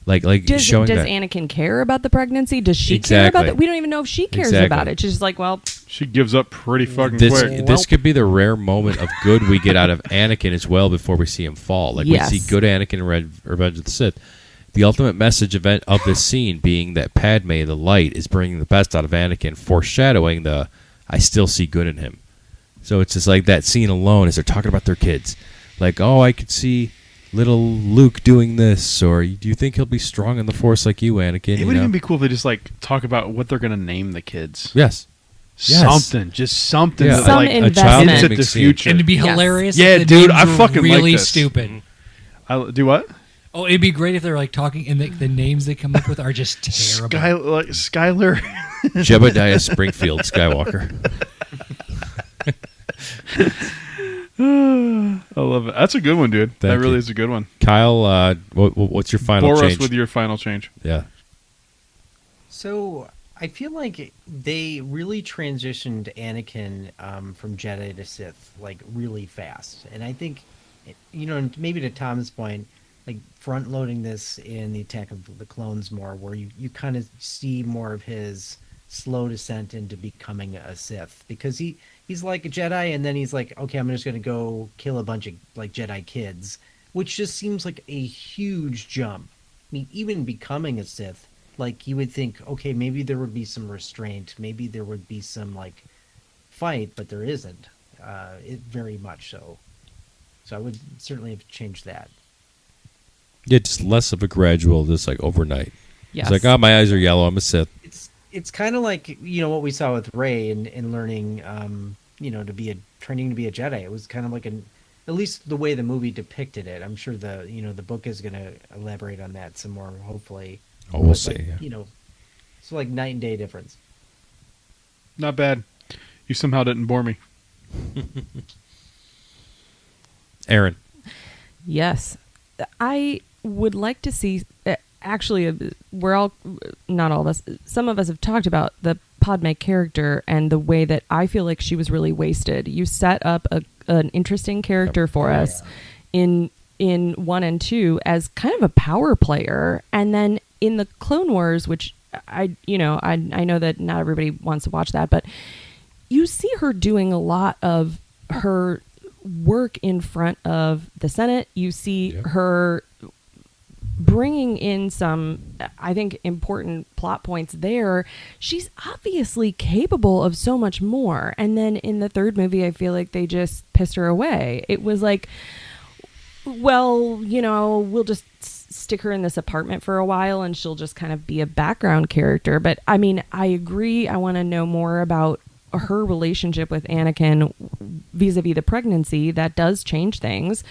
Like Does showing that Anakin care about the pregnancy? Does she care Exactly. about it? We don't even know if she cares Exactly. about it. She's just like, well, She gives up pretty fucking this quick. this could be the rare moment of good we get out of Anakin as well before we see him fall. Like Yes. we see good Anakin in Revenge of the Sith. The ultimate message of this scene being that Padme, the light, is bringing the best out of Anakin, foreshadowing the I still see good in him. So it's just like that scene alone as they're talking about their kids. Like, oh, I could see little Luke doing this, or do you think he'll be strong in the Force like you, Anakin? It would even be cool if they just like talk about what they're gonna name the kids. Yes. Something, just something. Yeah. that, Some like a child investment. hints at naming the scene. future. And it'd be Yes. hilarious. Yeah, if the dude, names I were fucking like really this. stupid. I do what? Oh, it'd be great if they're like talking and the names they come up with are just terrible. Skyler. Jebediah Springfield Skywalker. I love it. That's a good one, dude. That Thank really you. is a good one. Kyle, what's your final Bore change? us with your final change. Yeah. So I feel like they really transitioned Anakin from Jedi to Sith like really fast, and I think, maybe to Tom's point, like front loading this in the Attack of the Clones more, where you kind of see more of his slow descent into becoming a Sith, because he's like a Jedi, and then he's like, okay, I'm just going to go kill a bunch of like Jedi kids, which just seems like a huge jump. I mean, even becoming a Sith, like you would think, okay, maybe there would be some restraint, maybe there would be some like fight, but there isn't. It very much so. So I would certainly have changed that. Yeah, just less of a gradual, just like overnight. yes. It's like, oh, my eyes are yellow. I'm a Sith. It's kind of like what we saw with Rey in learning, training to be a Jedi. It was kind of like at least the way the movie depicted it. I'm sure the book is going to elaborate on that some more, hopefully. Oh, we'll But, see. like, Yeah. it's like night and day difference. Not bad. You somehow didn't bore me. Erin. Yes. I would like to see. Actually, we're all, not all of us, some of us have talked about the Padme character and the way that I feel like she was really wasted. You set up an interesting character for us in 1 and 2 as kind of a power player, and then in the Clone Wars, which I know that not everybody wants to watch that, but you see her doing a lot of her work in front of the Senate. You see her bringing in some, I think, important plot points there. She's obviously capable of so much more. And then in the third movie, I feel like they just pissed her away. It was like, well, we'll just stick her in this apartment for a while and she'll just kind of be a background character. But I mean, I agree. I want to know more about her relationship with Anakin vis-a-vis the pregnancy. That does change things.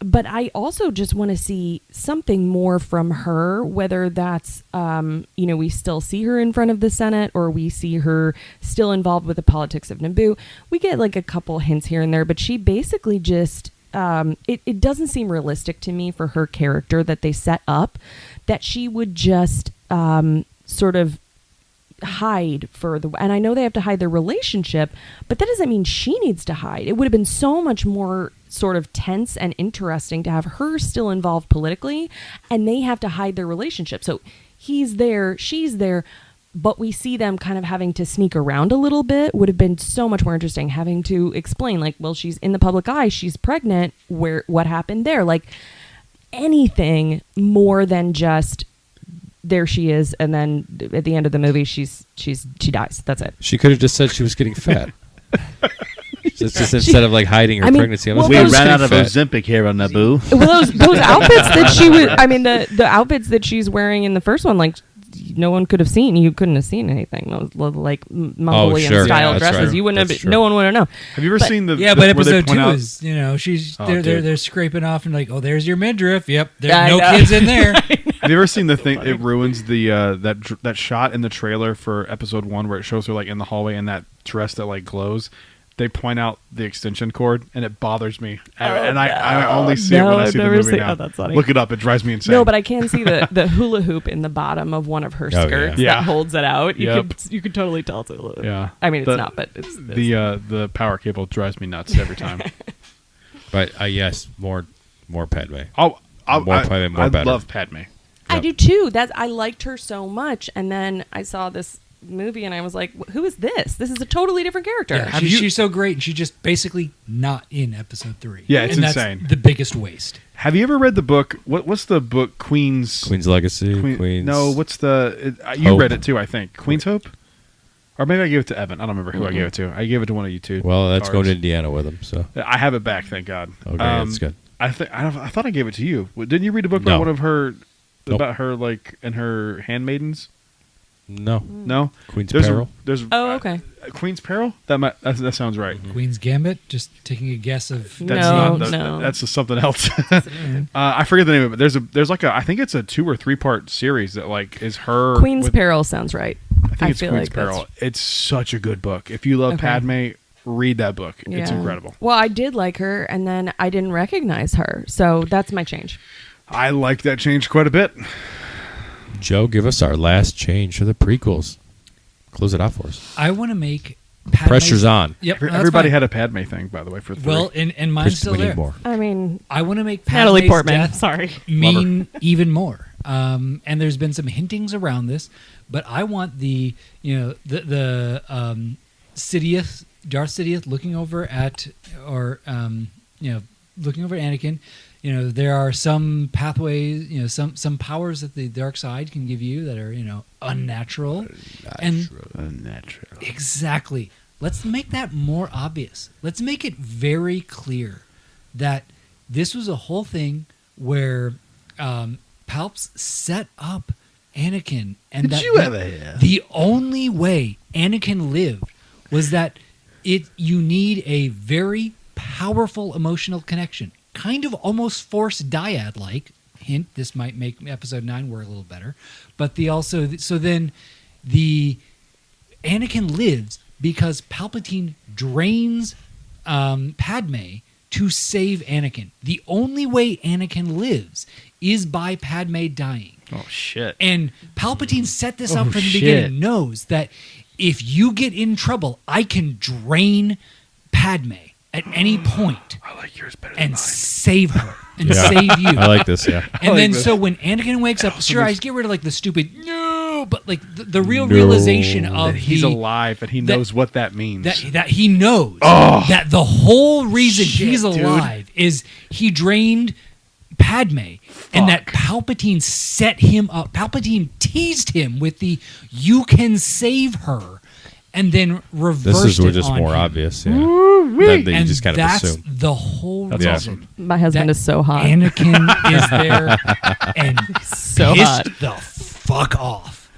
But I also just want to see something more from her, whether that's, we still see her in front of the Senate or we see her still involved with the politics of Naboo. We get like a couple hints here and there, but she basically just, it doesn't seem realistic to me for her character that they set up, that she would just sort of hide and I know they have to hide their relationship, but that doesn't mean she needs to hide. It would have been so much more sort of tense and interesting to have her still involved politically and they have to hide their relationship. So he's there, she's there, but we see them kind of having to sneak around a little bit. Would have been so much more interesting, having to explain, like, well, she's in the public eye, she's pregnant, what happened there? Like, anything more than just there she is, and then at the end of the movie she dies. That's it. She could have just said she was getting fat. Just instead of like hiding her pregnancy. well, We those- ran out of Ozempic here on Naboo. Well, those outfits that she was, I mean, the outfits that she's wearing in the first one, like, no one could have seen. You couldn't have seen anything. Those like Mongolian sure. style Yeah, that's dresses. right. You wouldn't That's have. No one would have known. Have you ever seen the? Yeah, the, but where they episode point 2 out- is, she's Oh, they're dude. they're scraping off and like, oh, there's your midriff. Yep, there's I no know. kids in there. Have you ever seen the thing? It ruins the that shot in the trailer for episode 1 where it shows her like in the hallway in that dress that like glows. They point out the extension cord, and it bothers me. And I only see it when I I've see the never movie seen- now. oh, that's funny. Look it up; it drives me insane. No, but I can see the hula hoop in the bottom of one of her yeah. skirts Yeah. that holds it out. Yep. You could totally tell it's a hula hoop. Yeah. I mean, it's The- not, but it's the power cable drives me nuts every time. But yes, more Padme. More Padme, more I better. love Padme. I Yep. do too. I liked her so much, and then I saw this movie, and I was like, "Who is this? This is a totally different character." Yeah, she's so great, and she's just basically not in episode 3. Yeah, it's and insane. That's the biggest waste. Have you ever read the book? What's the book? Queen's Legacy. Queen's. No, what's the? You Hope. read it too, I think. Queen's Hope, or maybe I gave it to Evan. I don't remember who I gave it to. I gave it to one of you two. Well, that's going to cards. Indiana with him. So I have it back, thank God. okay, that's good. I thought I gave it to you. Didn't you read a book No. about one of her Nope. about her like and her handmaidens? No, No, Queen's there's Peril. There's Oh, okay. Queen's Peril. That sounds right. Queen's Gambit, just taking a guess of. That's No, not no. That's something else. I forget the name of it. There's like I think it's a 2 or 3 part series that like is her Queen's with- Peril sounds right. I think it's feel Queen's like Peril. that's- It's such a good book. If you love Okay. Padme, read that book. It's Yeah. incredible. Well, I did like her, and then I didn't recognize her, so that's my change. I like that change quite a bit. Joe, give us our last change for the prequels. Close it out for us. I want to make Padme's, Pressure's on. Yep, that's Everybody fine. had a Padme thing, by the way, for 3. Well, and mine's Chris, still we there. need more. I mean, I want to make Natalie Padme's Portman. death Sorry. mean even more. And there's been some hintings around this, but I want the Sidious, Darth Sidious looking over at looking over at Anakin. There are some pathways, some powers that the dark side can give you that are, unnatural. Unnatural. Exactly. Let's make that more obvious. Let's make it very clear that this was a whole thing where Palps set up Anakin, and Did that you ever hear? the only way Anakin lived was that you need a very powerful emotional connection, kind of almost Force dyad like. Hint: this might make episode 9 work a little better, but then the Anakin lives because Palpatine drains Padme to save Anakin. The only way Anakin lives is by Padme dying. Oh shit! And Palpatine set this up Oh, from the shit. beginning, knows that if you get in trouble, I can drain Padme at any point I like yours better than and mine. save her and Yeah. save you. I like this. Yeah. And like then this. so when Anakin wakes up, sure, I get rid of like the stupid no, but like the real No. realization of That he's the, alive and he that- knows what that means. that he knows that the whole reason he's dude. alive is he drained Padme, and that Palpatine set him up. Palpatine teased him with the "you can save her," and then reversed This is it just on more him. obvious. Yeah. Than that you And just kind of that's assume. the whole That's reason. awesome. my husband That is so hot. Anakin is there and So pissed hot. the fuck off.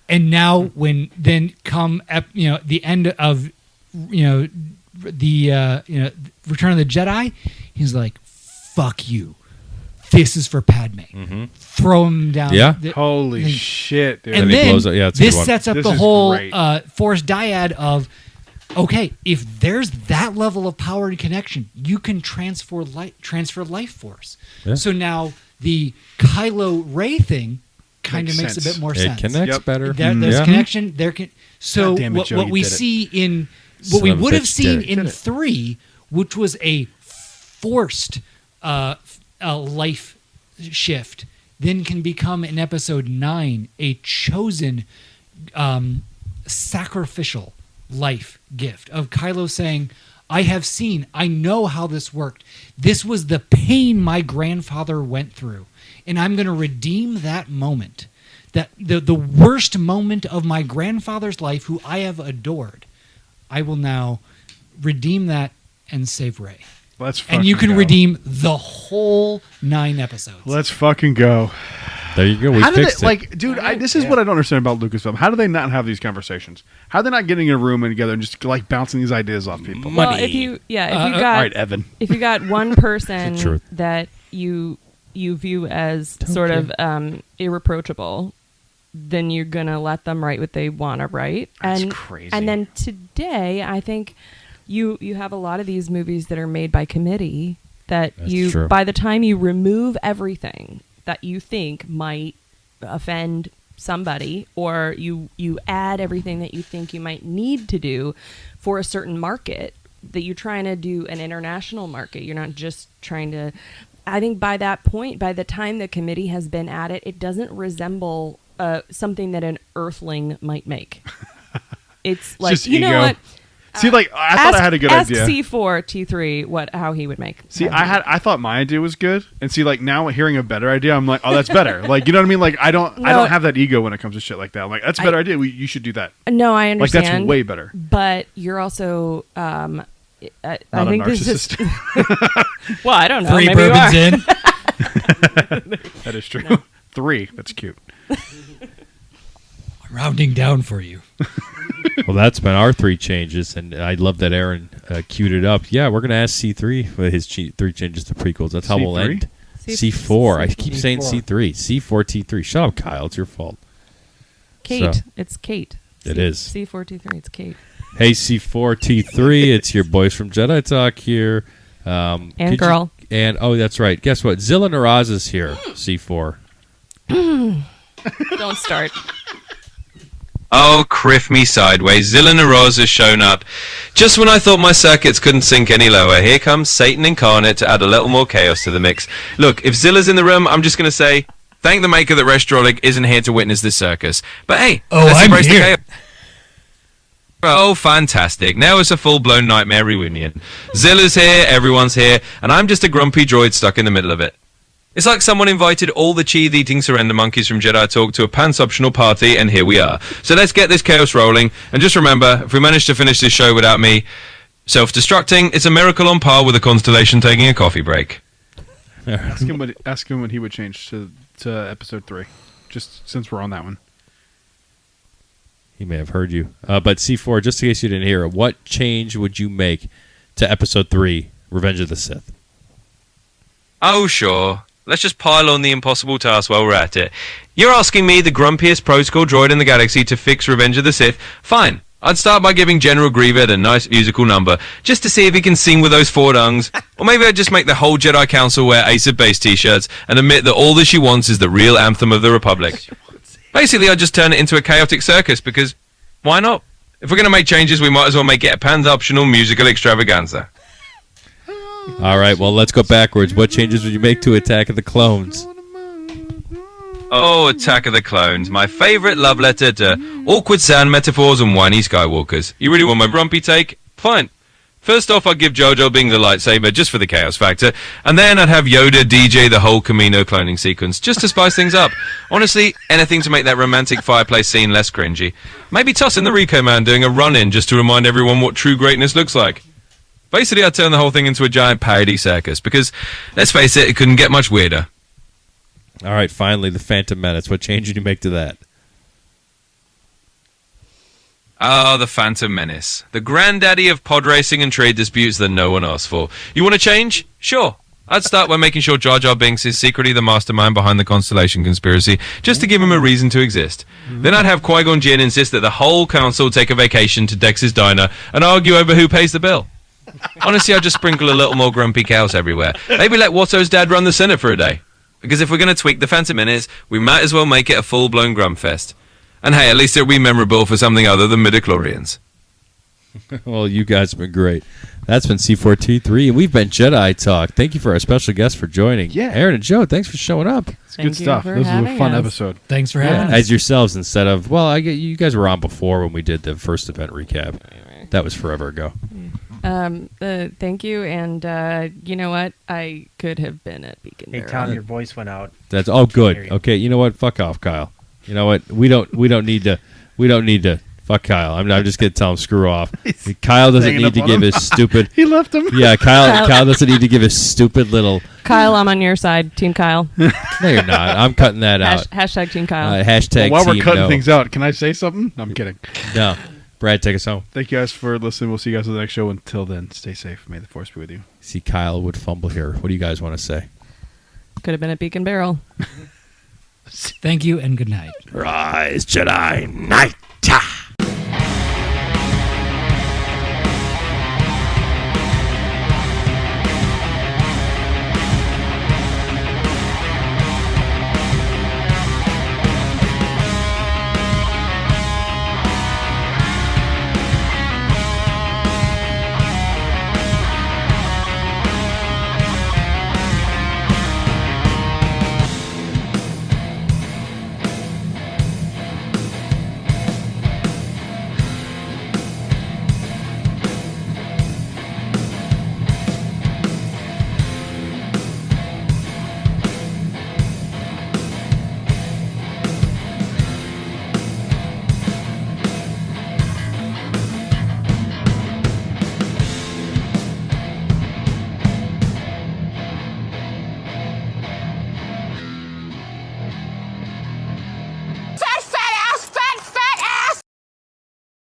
And now when then come the end of Return of the Jedi, he's like, fuck you. This is for Padme. Throw him down. Yeah. Holy and- shit, dude! And Then he then blows up. Yeah, it's a this good one. sets up This the is whole great. Force dyad of, okay, if there's that level of power and connection, you can transfer life force. Yeah. So now the Kylo Ray thing kind of Makes makes a sense. bit more It sense. connects Yep. better. There's Yeah. connection. There can. So God damn it, what, Joe, what you we did it. see in Son what we of a would have bitch, seen did it. in Did it. 3, which was a forced life shift, then can become in episode 9 a chosen sacrificial life gift of Kylo saying, I have seen, I know how this worked. This was the pain my grandfather went through, and I'm going to redeem that moment. That the worst moment of my grandfather's life, who I have adored, I will now redeem that and save Rey. Let's fucking and you can go. redeem the whole 9 episodes. Let's fucking go. There you go. We How do fixed they, it. like, dude, this is what I don't understand about Lucasfilm. How do they not have these conversations? How are they not getting in a room and together and just like bouncing these ideas off people? Well, if you got all right, Evan. if you got one person It's the truth. that you view as sort of irreproachable, then you're gonna let them write what they want to write. That's and crazy. And then today, I think you have a lot of these movies that are made by committee that That's true. by the time you remove everything that you think might offend somebody, or you add everything that you think you might need to do for a certain market, that you're trying to do an international market. You're not just trying to. I think by that point, by the time the committee has been at it, it doesn't resemble something that an Earthling might make. It's like, just you know ego. what? See, like I thought I had a good ask idea. C4 T3 how he would make. See, I thought my idea was good, and see, like now hearing a better idea, I'm like, oh, that's better. Like, you know what I mean? Like, I don't have that ego when it comes to shit like that. I'm like, that's a better idea. You should do that. No, I Like, understand. that's way better. But you're also, I Not think a this is. narcissist. Well, I don't know. 3 Maybe you bourbons are. in. That is true. 3. That's cute. I'm rounding down for you. Well, that's been our 3 changes, and I love that Aaron queued it up. Yeah, we're going to ask C3 with his 3 changes to prequels. That's how we'll C3? end. C4. I keep saying C3. C4 T3. Shut up, Kyle. It's your fault. Kate. So, It's Kate. It is. C4 T3. It's Kate. Hey, C4 T3. It's your boys from Jedi Talk here. And girl. Oh, that's right. Guess what? Zilla Nir'Oz is here. C4. Don't start. Oh, criff me sideways. Zilla Nir'Oz has shown up. Just when I thought my circuits couldn't sink any lower, here comes Satan incarnate to add a little more chaos to the mix. Look, if Zilla's in the room, I'm just going to say, thank the maker that Resh Drolik isn't here to witness this circus. But hey, let's I'm embrace here. the chaos. Oh, fantastic. Now it's a full-blown nightmare reunion. Zilla's here, everyone's here, and I'm just a grumpy droid stuck in the middle of it. It's like someone invited all the cheese-eating surrender monkeys from Jedi Talk to a pants-optional party, and here we are. So let's get this chaos rolling, and just remember, if we manage to finish this show without me self-destructing, it's a miracle on par with a constellation taking a coffee break. Ask him what he would change to episode 3, just since we're on that one. He may have heard you. But C4, just in case you didn't hear it, what change would you make to episode 3, Revenge of the Sith? Oh, sure. Let's just pile on the impossible task while we're at it. You're asking me, the grumpiest protocol droid in the galaxy, to fix Revenge of the Sith? Fine. I'd start by giving General Grievous a nice musical number, just to see if he can sing with those 4 dungs. Or maybe I'd just make the whole Jedi Council wear Ace of Base t-shirts and admit that all that she wants is the real anthem of the Republic. Basically, I'd just turn it into a chaotic circus, because why not? If we're going to make changes, we might as well make it a pans-optional musical extravaganza. All right, well, let's go backwards. What changes would you make to Attack of the Clones? Oh, Attack of the Clones, my favorite love letter to awkward sand metaphors and whiny Skywalkers. You really want my grumpy take? Fine. First off, I'd give Jojo being the lightsaber just for the chaos factor, and then I'd have Yoda DJ the whole Camino cloning sequence, just to spice things up. Honestly, anything to make that romantic fireplace scene less cringy. Maybe toss in the Rico Man doing a run-in just to remind everyone what true greatness looks like. Basically, I'd turn the whole thing into a giant parody circus, because, let's face it couldn't get much weirder. All right, finally, the Phantom Menace. What change would you make to that? Ah, the Phantom Menace. The granddaddy of pod racing and trade disputes that no one asked for. You want to change? Sure. I'd start by making sure Jar Jar Binks is secretly the mastermind behind the Constellation conspiracy, just to give him a reason to exist. Then I'd have Qui-Gon Jinn insist that the whole council take a vacation to Dex's diner and argue over who pays the bill. Honestly, I'd just sprinkle a little more grumpy cows everywhere. Maybe let Watto's dad run the Senate for a day. Because if we're going to tweak the Phantom Menace, we might as well make it a full-blown grump fest. And hey, at least it'll be memorable for something other than midichlorians. Well, you guys have been great. That's been C4T3, and we've been Jedi Talk. Thank you for our special guest for joining. Yeah. Aaron and Joe, thanks for showing up. It's good stuff. This was a fun episode. Thanks for having us. As yourselves instead of, well, you guys were on before when we did the first event recap. That was forever ago. Thank you, and you know what? I could have been at Beak and Hey Barrel. Tom, your voice went out. That's all good. There you go. Okay, you know what? Fuck off, Kyle. You know what? We don't need to. Fuck Kyle. I'm just gonna tell him screw off. Kyle doesn't hanging need up to on give him. his stupid. He left him. Yeah, Kyle doesn't need to give his stupid little. Kyle, I'm on your side, Team Kyle. No, you're not. I'm cutting that out. Hashtag Team Kyle. Hashtag While we're team cutting no. things out, can I say something? No, I'm kidding. No, Brad, take us home. Thank you guys for listening. We'll see you guys on the next show. Until then, stay safe. May the force be with you. See, Kyle would fumble here. What do you guys want to say? Could have been at Beak and Barrel. Thank you and good night. Rise, Jedi Knight.